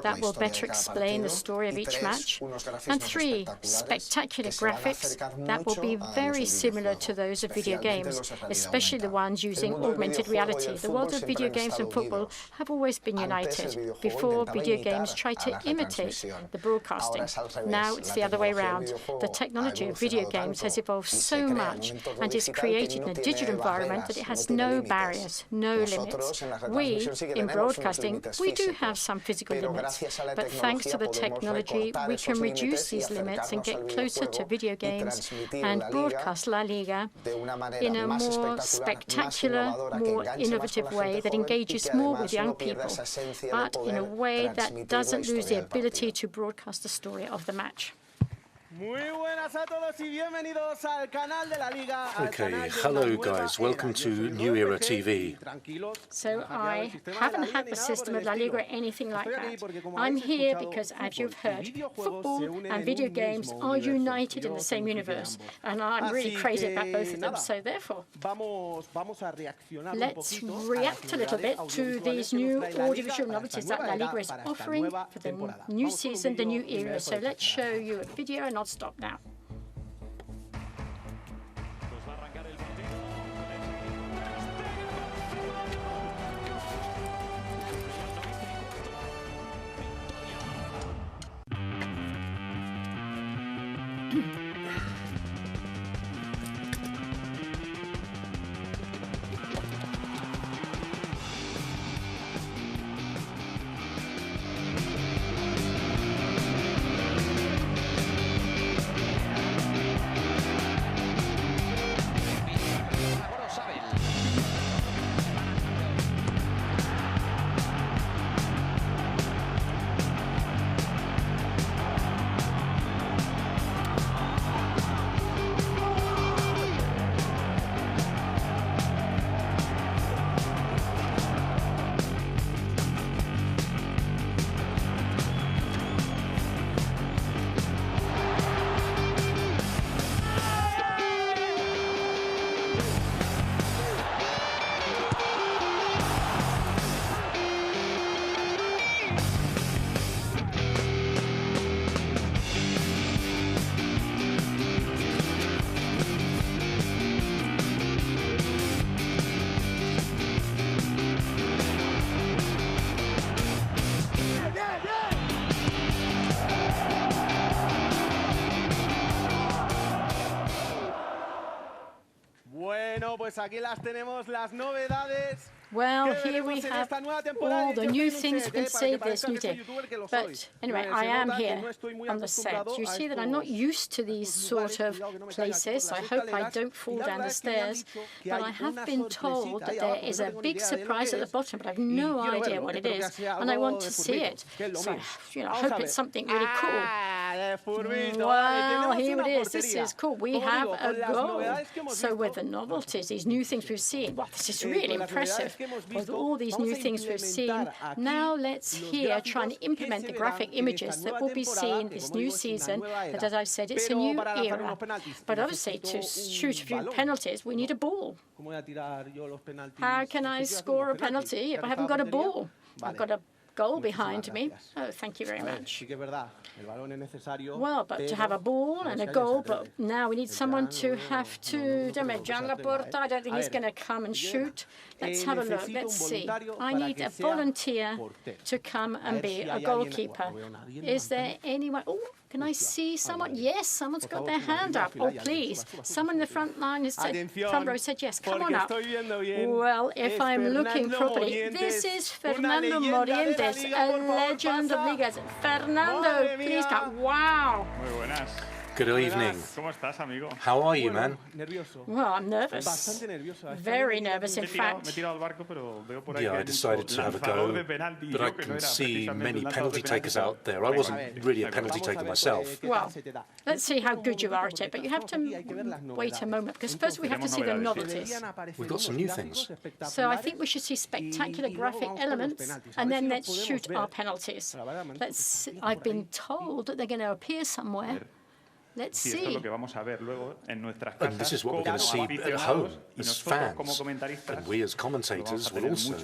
that will better explain the story of each match, and 3, spectacular graphics that will be very similar to those of video games, especially the ones using augmented reality. The world of video games and football have always been united. Before, video games tried to imitate the broadcasting. Now it's the other way around. The technology of video games has evolved so much and is created in a digital environment that it has no barriers, no limits. We, in broadcasting, we do have some physical limits, but thanks to the technology, we can reduce these limits and get closer to video games and broadcast La Liga in a more spectacular, more innovative way that engages more with young people, but in a way that doesn't lose the ability to broadcast the story of the match. Okay, hello guys, welcome to New Era TV. So I haven't had the system of La Liga or anything like that. I'm here because, as you've heard, football and video games are united in the same universe, and I'm really crazy about both of them. So therefore, let's react a little bit to these new audiovisual novelties that La Liga is offering for the new season, the new era. So let's show you a video, and I'll stop now. Well, here we have all the new things you can say this new day. But anyway, I am here on the set. You see that I'm not used to these sort of places. I hope I don't fall down the stairs. But I have been told that there is a big surprise at the bottom, but I've no idea what it is. And I want to see it. So, I hope it's something really cool. Well, here it is. This is cool. We have a goal. So with the novelties, these new things we've seen, wow, this is really impressive. With all these new things we've seen, now let's here try and implement the graphic images that will be seen this new season. But as I said, it's a new era. But obviously, to shoot a few penalties, we need a ball. How can I score a penalty if I haven't got a ball? I've got a goal behind me. Oh, thank you very much. Well, but to have a ball and a goal, but now we need someone to have to... John Laporta, I don't think he's going to come and shoot. Let's have a look. Let's see. I need a volunteer to come and be a goalkeeper. Is there anyone... Oh, can I see someone? Yes, someone's got their hand up. Oh, please. Someone in the front line has said, front row said yes. Come on up. Well, if I'm looking properly, this is Fernando Morientes, a legend of Ligas. Fernando, please come. Wow. Good evening. How are you, man? Well, I'm nervous. Very nervous, in fact. Yeah, I decided to have a go, but I can see many penalty takers out there. I wasn't really a penalty taker myself. Well, let's see how good you are at it, but you have to wait a moment, because first we have to see the novelties. We've got some new things. So I think we should see spectacular graphic elements, and then let's shoot our penalties. I've been told that they're going to appear somewhere. Let's see. And this is what we're going to see at home as fans. And we as commentators will also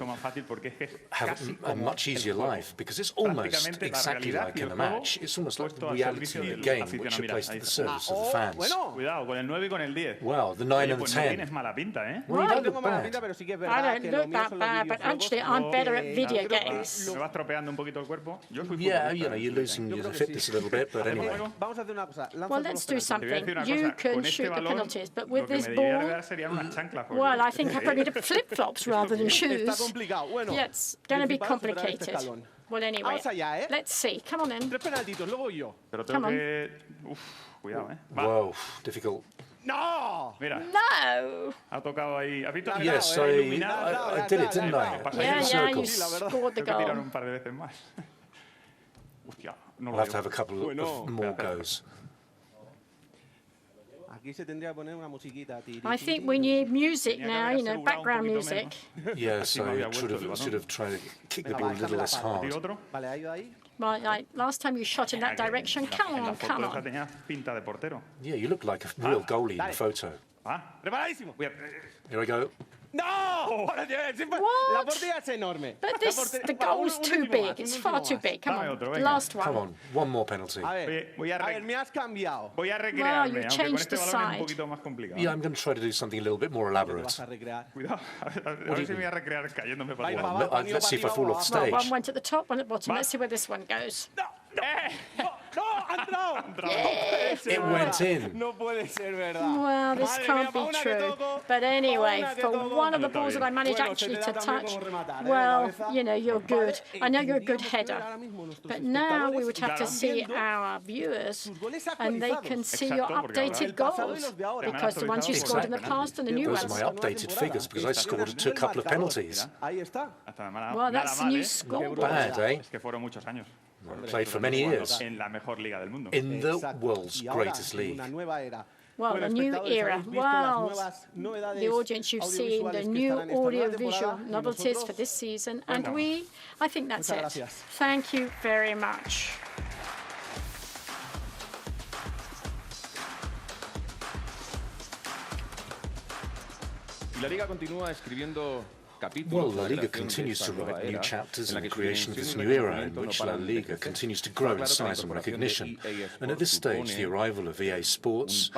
have a much easier life, because it's almost exactly like in a match. It's almost like the reality of the game, which are placed at the service of the fans. Wow, the 9 and the 10. Well, you don't look bad. I don't look that bad, but actually I'm better at video games. Yeah, you're losing your fitness a little bit, but anyway. Well, let's do something. You can shoot the penalties, but with this ball, well, I think I probably need flip-flops rather than shoes. Yeah, it's going to be complicated. Well, anyway, let's see. Come on in. Come on. Whoa, difficult. No! Yes, I did it, didn't I? Yeah, you scored the goal. We'll have to have a couple of more goes. I think we need music now, background music. Yes, I should have tried to kick the ball a little less hard. Well, last time you shot in that direction, come on. Yeah, you look like a real goalie in the photo. Here I go. No! What? But the goal's too big. It's far too big. Come on, the last one. Come on, one more penalty. Well, you changed the side. Yeah, I'm going to try to do something a little bit more elaborate. Well, let's see if I fall off the stage. Well, one went at the top, one at the bottom. Let's see where this one goes. Yes. It went in. Well, this can't be true. But anyway, for one of the balls that I managed actually to touch, well, you're good. I know you're a good header. But now we would have to see our viewers, and they can see your updated goals, because the ones you scored in the past and the new ones. Those are my updated figures, because I scored a couple of penalties. Well, that's the new scoreboard. Bad, eh? Played for many years in the world's greatest league. Well, a new era. Well, the audience, you've seen the new audio-visual novelties for this season, and I think that's it. Thank you very much. Well, La Liga continues to write new chapters in the creation of this new era, in which La Liga continues to grow in size and recognition. And at this stage, the arrival of EA Sports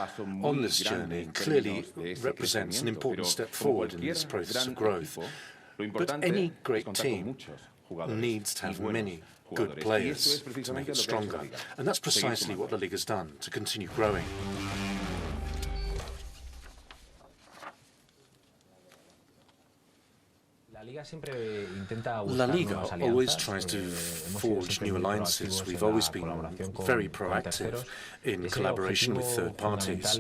on this journey clearly represents an important step forward in this process of growth. But any great team needs to have many good players to make it stronger. And that's precisely what La Liga's done to continue growing. La Liga always tries to forge new alliances. We've always been very proactive in collaboration with third parties.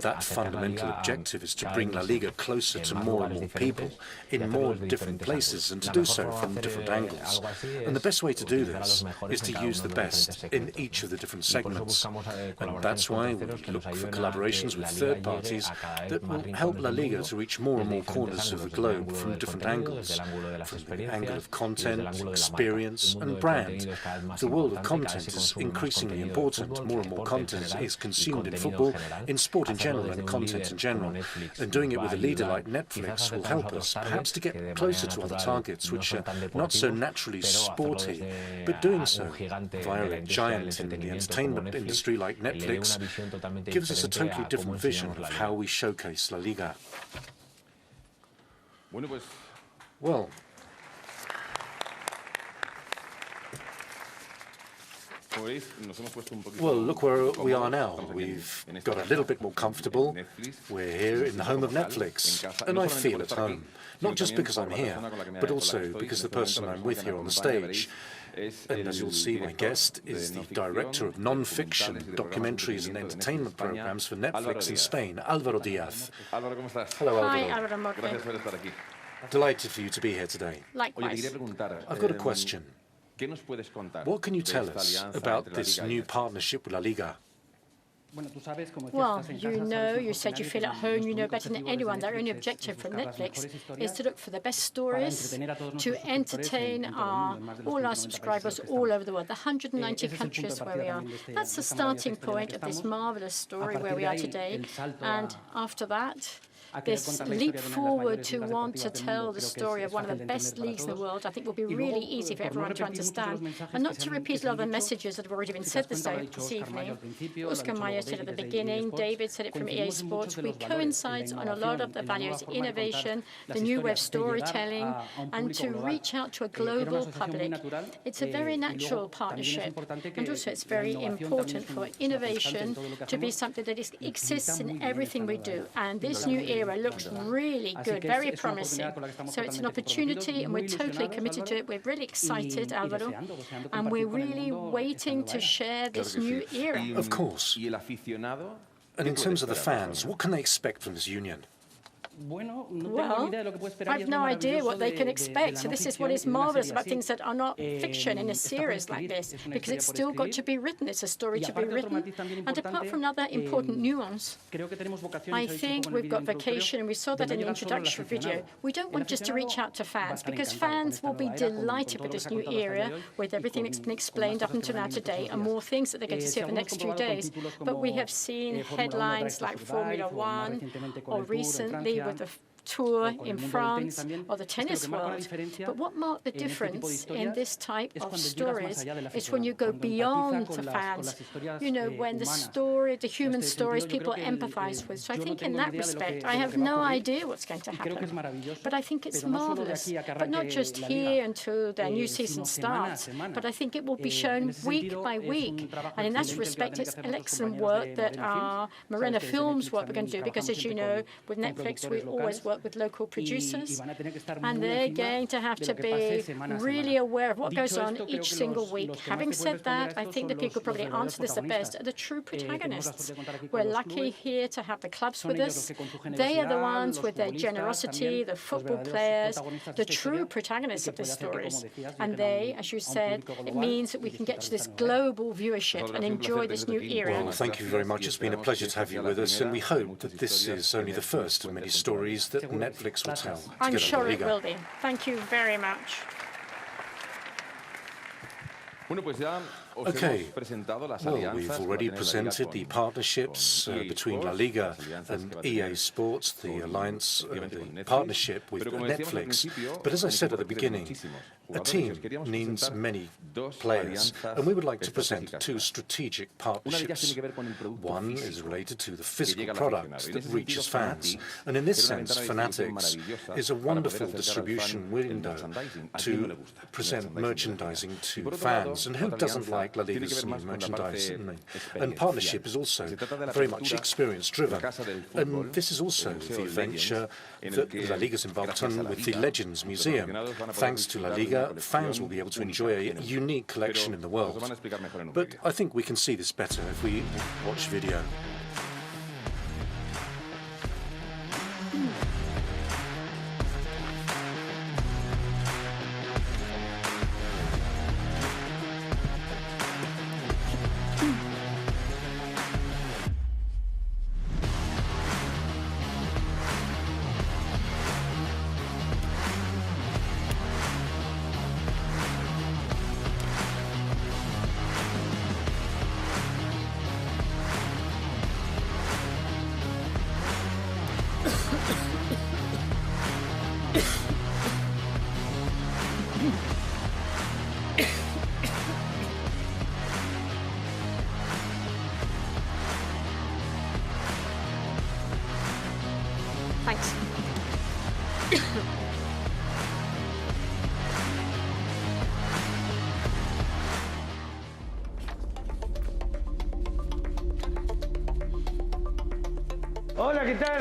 That fundamental objective is to bring La Liga closer to more and more people in more different places, and to do so from different angles. And the best way to do this is to use the best in each of the different segments. And that's why we look for collaborations with third parties that will help La Liga to reach more and more corners of the globe from different angles, from the angle of content, experience and brand. The world of content is increasingly important. More and more content is consumed in football, in sport in general and content in general. And doing it with a leader like Netflix will help us perhaps to get closer to other targets which are not so naturally sporty, but doing so via a giant in the entertainment industry like Netflix gives us a totally different vision of how we showcase La Liga. Well, look where we are now. We've got a little bit more comfortable. We're here in the home of Netflix, and I feel at home. Not just because I'm here, but also because the person I'm with here on the stage, and as you'll see, my guest is the director of non-fiction documentaries and entertainment programs for Netflix in Spain, Álvaro Díaz. Hello, Álvaro. Hi, Álvaro. Delighted for you to be here today. Likewise. I've got a question. What can you tell us about this new partnership with La Liga? Well, you said you feel at home, you know better than anyone. Their only objective from Netflix is to look for the best stories, to entertain all our subscribers all over the world, the 190 countries where we are. That's the starting point of this marvelous story where we are today. And after that, this leap forward to want to tell the story of one of the best leagues in the world, I think will be really easy for everyone to understand. And not to repeat a lot of the messages that have already been said this evening. Oscar Mayer said at the beginning, David said it from EA Sports, we coincide on a lot of the values, innovation, the new way of storytelling, and to reach out to a global public. It's a very natural partnership. And also it's very important for innovation to be something that exists in everything we do. And this new era looks really good, very promising. So it's an opportunity, and we're totally committed to it. We're really excited, Álvaro, and we're really waiting to share this new era. Of course. And in terms of the fans, what can they expect from this union? Well, I have no idea what they can expect. So this is what is marvelous about things that are not fiction in a series like this, because it's still got to be written. It's a story to be written. And apart from another important nuance, I think we've got vocation, and we saw that in the introductory video. We don't want just to reach out to fans, because fans will be delighted with this new era, with everything that's been explained up until now today, and more things that they're going to see over the next few days. But we have seen headlines like Formula One, or recently with the tour in France or the tennis world. But what marked the difference in this type of stories is when you go beyond the fans, when the story, the human stories people empathize with. So I think in that respect, I have no idea what's going to happen. But I think it's marvelous. But not just here until the new season starts, but I think it will be shown week by week. And in that respect, it's excellent work that our Morena Films what we're going to do, because as you know, with Netflix, we always work with local producers, and they're going to have to be really aware of what goes on each single week. Having said that, I think the people probably answer this the best are the true protagonists. We're lucky here to have the clubs with us. They are the ones with their generosity, the football players, the true protagonists of the stories. And they, as you said, it means that we can get to this global viewership and enjoy this new era. Well, thank you very much. It's been a pleasure to have you with us, and we hope that this is only the first of many stories that Netflix will tell. I'm sure it will be. Thank you very much. Okay, well, we've already presented the partnerships between La Liga and EA Sports, the alliance, the partnership with Netflix. But as I said at the beginning, a team needs many players, and we would like to present two strategic partnerships. One is related to the physical product that reaches fans, and in this sense, Fanatics is a wonderful distribution window to present merchandising to fans. sales, and who doesn't like La Liga's new merchandise? And partnership is also very much experience-driven. And this is also the venture that La Liga's embarked on with the Legends Museum. Thanks to La Liga, fans will be able to enjoy a unique collection in the world. But I think we can see this better if we watch video. Thanks.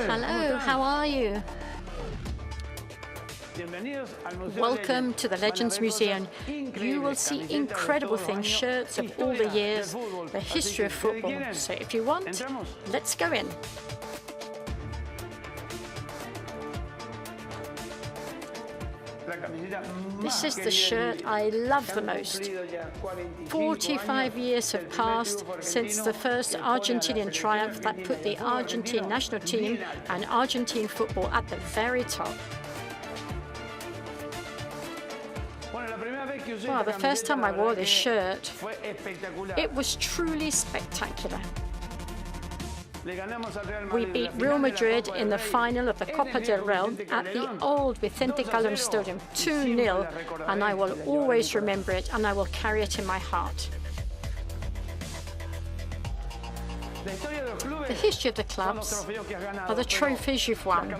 Hello, how are you? Welcome to the Legends Museum. You will see incredible things, shirts of all the years, the history of football. So if you want, let's go in. This is the shirt I love the most. 45 years have passed since the first Argentinian triumph that put the Argentine national team and Argentine football at the very top. Well, the first time I wore this shirt, it was truly spectacular. We beat Real Madrid in the final of the Copa del Rey at the old Vicente Calderón Stadium 2-0, and I will always remember it, and I will carry it in my heart. The history of the clubs are the trophies you've won,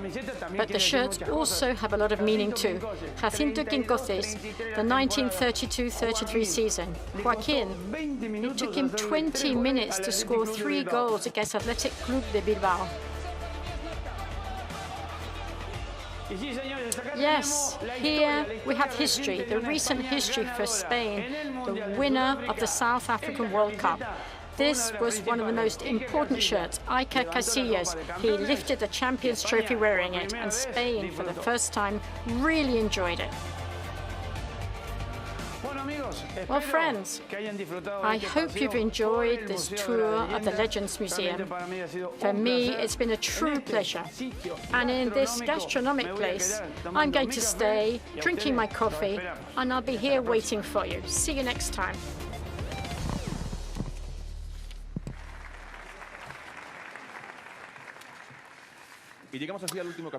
but the shirts also have a lot of meaning too. Jacinto Quincoces, the 1932-33 season. Joaquin, it took him 20 minutes to score 3 goals against Athletic Club de Bilbao. Yes, here we have history, the recent history for Spain, the winner of the South African World Cup. This was one of the most important shirts. Iker Casillas, he lifted the Champions Trophy wearing it, and Spain, for the first time, really enjoyed it. Well, friends, I hope you've enjoyed this tour of the Legends Museum. For me, it's been a true pleasure. And in this gastronomic place, I'm going to stay, drinking my coffee, and I'll be here waiting for you. See you next time.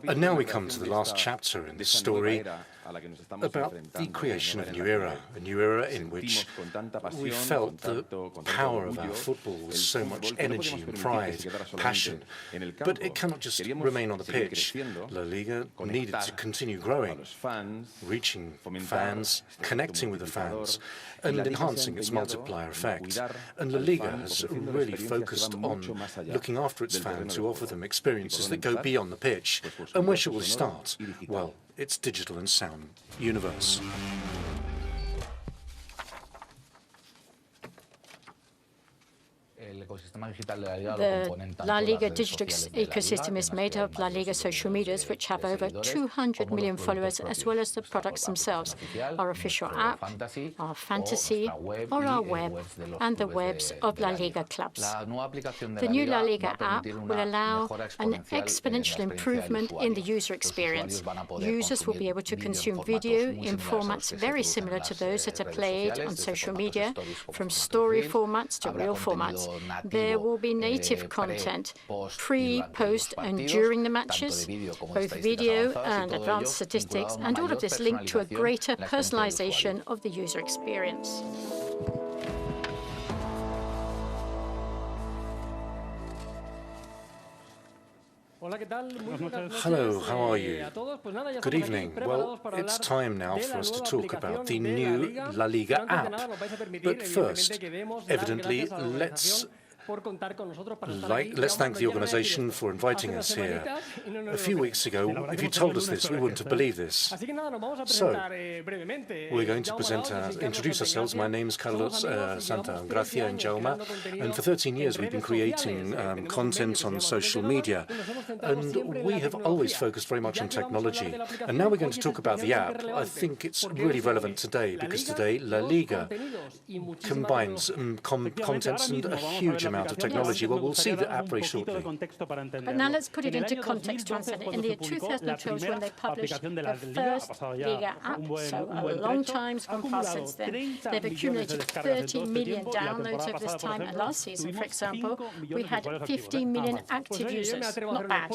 And now we come to the last chapter in this story about the creation of a new era in which we felt the power of our football with so much energy and pride, passion. But it cannot just remain on the pitch. La Liga needed to continue growing, reaching fans, connecting with the fans, and enhancing its multiplier effect. And La Liga has really focused on looking after its fans to offer them experiences that go beyond the pitch. And where shall we start? Well, its digital and sound universe. The La Liga digital ecosystem is made up of La Liga social medias, which have over 200 million followers, as well as the products themselves, our official app, our fantasy, or our web, and the webs of La Liga clubs. The new La Liga app will allow an exponential improvement in the user experience. Users will be able to consume video in formats very similar to those that are played on social media, from story formats to real formats. There will be native content pre, post, and during the matches, both video and advanced statistics, and all of this linked to a greater personalization of the user experience. Hello, how are you? Good evening. Well, it's time now for us to talk about the new La Liga app. But first, evidently, let's thank the organization for inviting us here. A few weeks ago, if you told us this, we wouldn't have believed this. So, we're going to introduce ourselves. My name is Carlos Santagracia and Jaume, and for 13 years we've been creating content on social media, and we have always focused very much on technology. And now we're going to talk about the app. I think it's really relevant today, because today La Liga combines contents and a huge amount of technology. Well, we'll see the app very shortly. But now let's put it into context to understand it. In the year 2012, when they published the first Liga app, so a long time's gone past since then, they've accumulated 30 million downloads over this time. And last season, for example, we had 15 million active users. Not bad.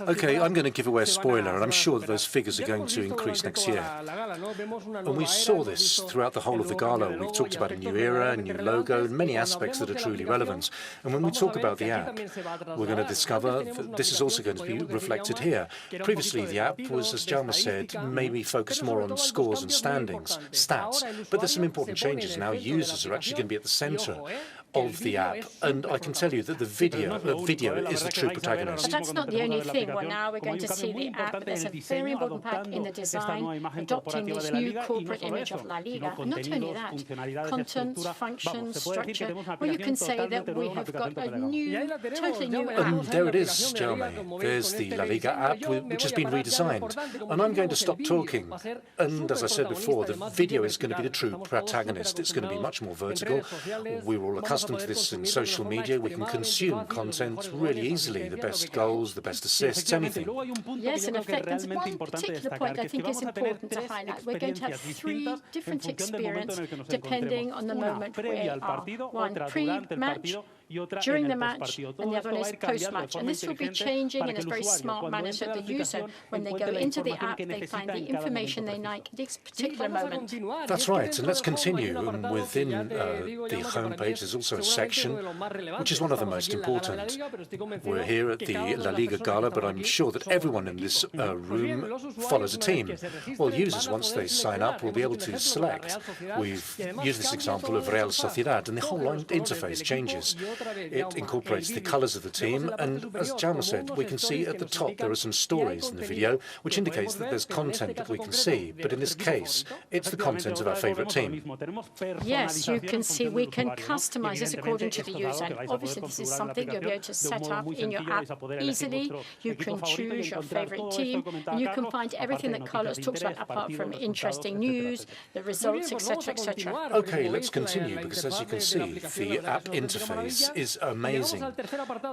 Okay, I'm going to give away a spoiler, and I'm sure that those figures are going to increase next year. And we saw this throughout the whole of the gala. We've talked about a new era, a new logo, and many aspects that are truly relevant. And when we talk about the app, we're going to discover that this is also going to be reflected here. Previously, the app was, as Jaume said, maybe focused more on scores and standings, stats. But there's some important changes. Now users are actually going to be at the center of the app, and I can tell you that the video is the true protagonist. But that's not the only thing. Well, now we're going to see the app, but there's a very important part in the design, adopting this new corporate image of La Liga. And not only that, content, functions, structure. Well, you can say that we have got a new, totally new app. There it is, Jaume. There's the La Liga app, which has been redesigned. And I'm going to stop talking. And as I said before, the video is going to be the true protagonist. It's going to be much more vertical. We're all accustomed to this in social media. We can consume content really easily, the best goals, the best assists, anything. Yes, in effect, there's one particular point I think is important to highlight. We're going to have 3 different experiences depending on the moment we are. One pre-match, during the match, and the other one is post-match. And this will be changing in a very smart manner, so the user, when they go into the app, they find the information they like at this particular moment. That's right, and let's continue. Within the homepage, there's also a section which is one of the most important. We're here at the La Liga Gala, but I'm sure that everyone in this room follows a team. Well, users, once they sign up, will be able to select. We've used this example of Real Sociedad, and the whole interface changes. It incorporates the colors of the team, and as Jaume said, we can see at the top there are some stories in the video, which indicates that there's content that we can see. But in this case, it's the content of our favorite team. Yes, you can see we can customize this according to the user. And obviously, this is something you'll be able to set up in your app easily. You can choose your favorite team, and you can find everything that Carlos talks about, apart from interesting news, the results, etc., etc. Okay, let's continue, because as you can see, the app interface is amazing.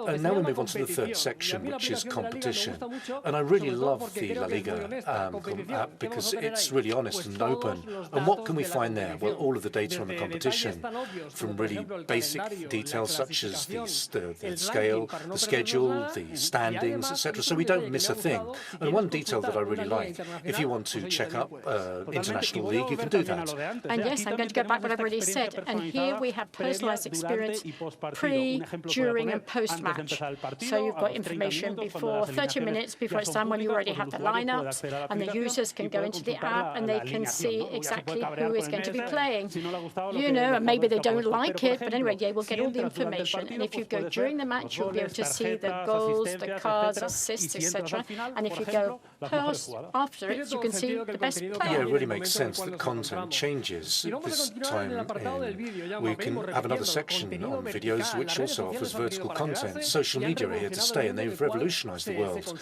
And now we move on to the third section, which is competition. And I really love the La Liga app because it's really honest and open. And what can we find there? Well, all of the data on the competition, from really basic details such as the scale, the schedule, the standings, etc. So we don't miss a thing. And one detail that I really like, if you want to check up International League, you can do that. And yes, I'm going to go back to what I've already said. And here we have personalized experience pre, during, and post-match. So you've got information before 30 minutes before it's done, when you already have the lineups, and the users can go into the app and they can see exactly who is going to be playing. You know, and maybe they don't like it, but anyway, yeah, we'll get all the information. And if you go during the match, you'll be able to see the goals, the cards, assists, etc. And if you go after it, you can see the best player. Yeah, it really makes sense that content changes. This time we can have another section on videos which also offers vertical content. Social media are here to stay, and they've revolutionized the world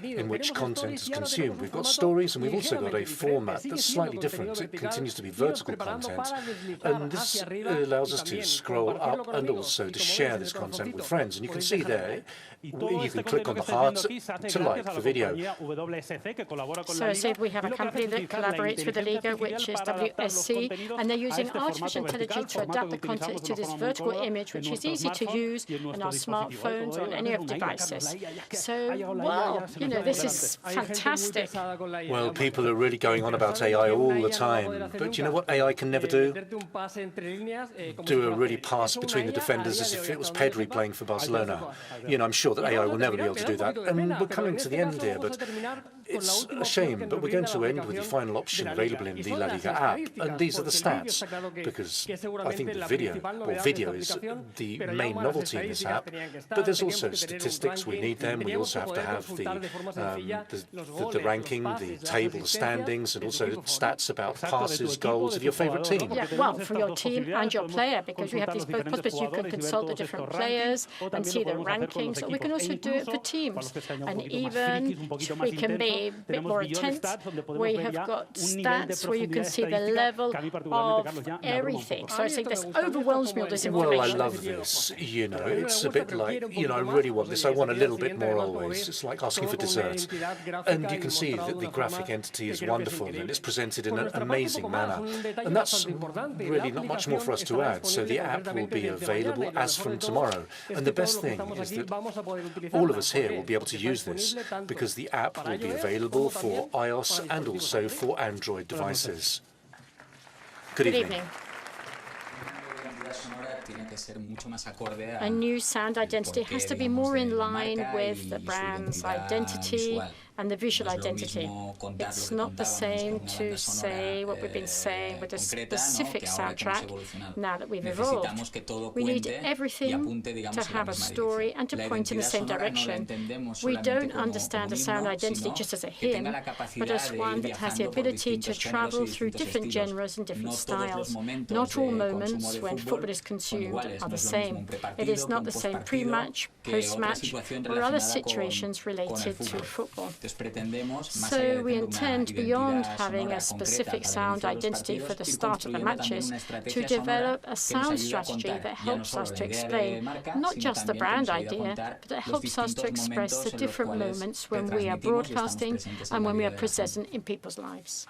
in which content is consumed. We've got stories, and we've also got a format that's slightly different. It continues to be vertical content, and this allows us to scroll up and also to share this content with friends. And you can see there, you can click on the heart to like the video. So I said we have a company that collaborates with the Liga, which is WSC, and they're using artificial intelligence to adapt the context to this vertical image, which is easy to use on our smartphones or on any of the devices. So, well, this is fantastic. Well, people are really going on about AI all the time, but you know what AI can never do? Do a really pass between the defenders as if it was Pedri playing for Barcelona. I'm sure that AI will never be able to do that. And we're coming to the end here, but it's a shame, but we're going to end with the final option available in the La Liga app, and these are the stats, because I think the video is the main novelty in this app, but there's also statistics. We need them. We also have to have the ranking, the table, the standings, and also stats about passes, goals of your favourite team. Yeah, well, for your team and your player, because we have these both possibilities. You can consult the different players and see the rankings, or we can also do it for teams. And even we can be a bit more intense. We have got stats where you can see the level of everything. So I think this overwhelms me, all this information. Well, I love this. It's a bit like, I really want this. I want a little bit more always. It's like asking for dessert. And you can see that the graphic entity is wonderful and it's presented in an amazing manner. And that's really not much more for us to add. So the app will be available as from tomorrow. And the best thing is that all of us here will be able to use this because the app will be available for iOS and also for Android devices. Good evening. A new sound identity has to be more in line with the brand's identity and the visual identity. It's not the same to say what we've been saying with a specific soundtrack now that we've evolved. We need everything to have a story and to point in the same direction. We don't understand a sound identity just as a hymn, but as one that has the ability to travel through different genres and different styles. Not all moments when football is consumed are the same. It is not the same pre-match, post-match, or other situations related to football. So we intend, beyond having a specific sound identity for the start of the matches, to develop a sound strategy that helps us to explain not just the brand idea, but that helps us to express the different moments when we are broadcasting and when we are present in people's lives.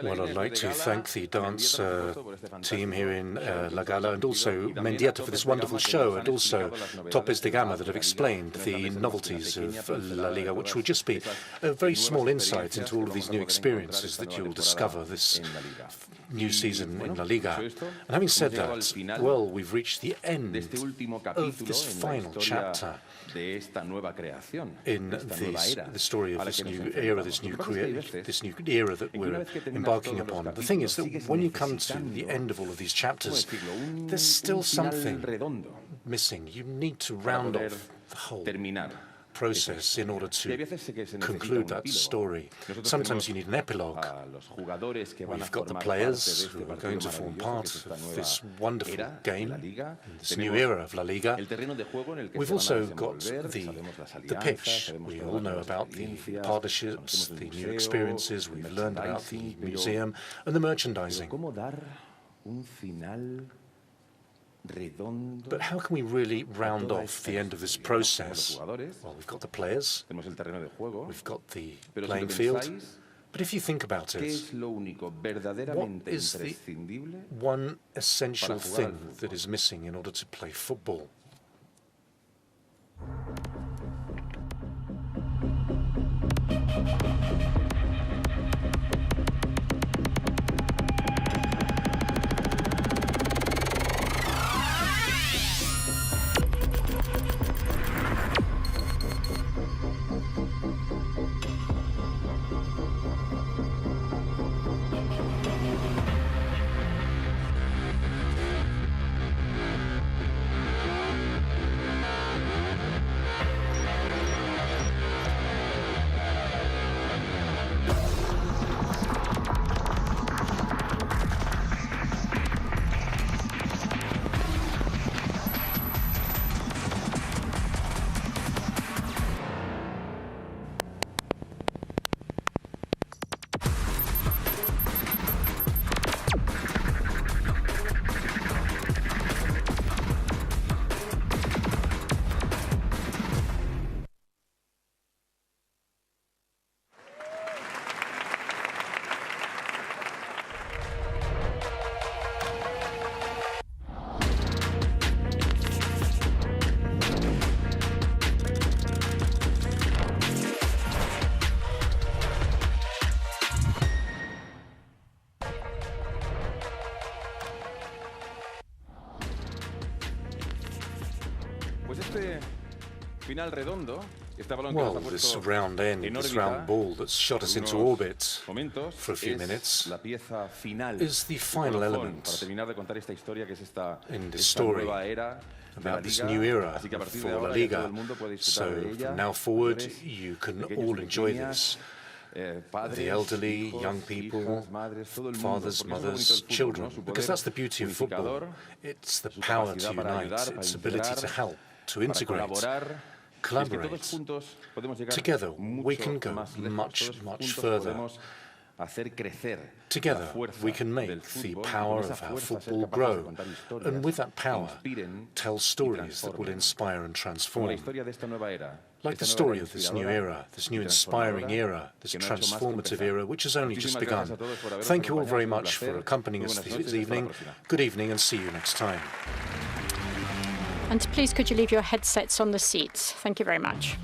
Well, I'd like to thank the dance team here in La Gala and also Mendieta for this wonderful show, and also Topes de Gama that have explained the novelties of La Liga, which will just be a very small insight into all of these new experiences that you'll discover this new season in La Liga. And having said that, well, we've reached the end of this final chapter in the story of this new era, this new era that we're embarking upon. The thing is that when you come to the end of all of these chapters, there's still something missing. You need to round off the whole. process in order to conclude that story. Sometimes you need an epilogue. We've got the players who are going to form part of this wonderful game, this new era of La Liga. We've also got the pitch. We all know about the partnerships, the new experiences. We've learned about the museum and the merchandising. But how can we really round off the end of this process? Well, we've got the players, we've got the playing field, but if you think about it, what is the one essential thing that is missing in order to play football? Well, this round end, this round ball that's shot us into orbit for a few minutes, is the final element in this story about this new era for La Liga. So from now forward, you can all enjoy this. The elderly, young people, fathers, mothers, children, because that's the beauty of football. It's the power to unite, its ability to help, to integrate, collaborate. Together, we can go much, much further. Together, we can make the power of our football grow, and with that power, tell stories that will inspire and transform. Like the story of this new era, this new inspiring era, this transformative era, which has only just begun. Thank you all very much for accompanying us this evening. Good evening, and see you next time. And please, could you leave your headsets on the seats? Thank you very much.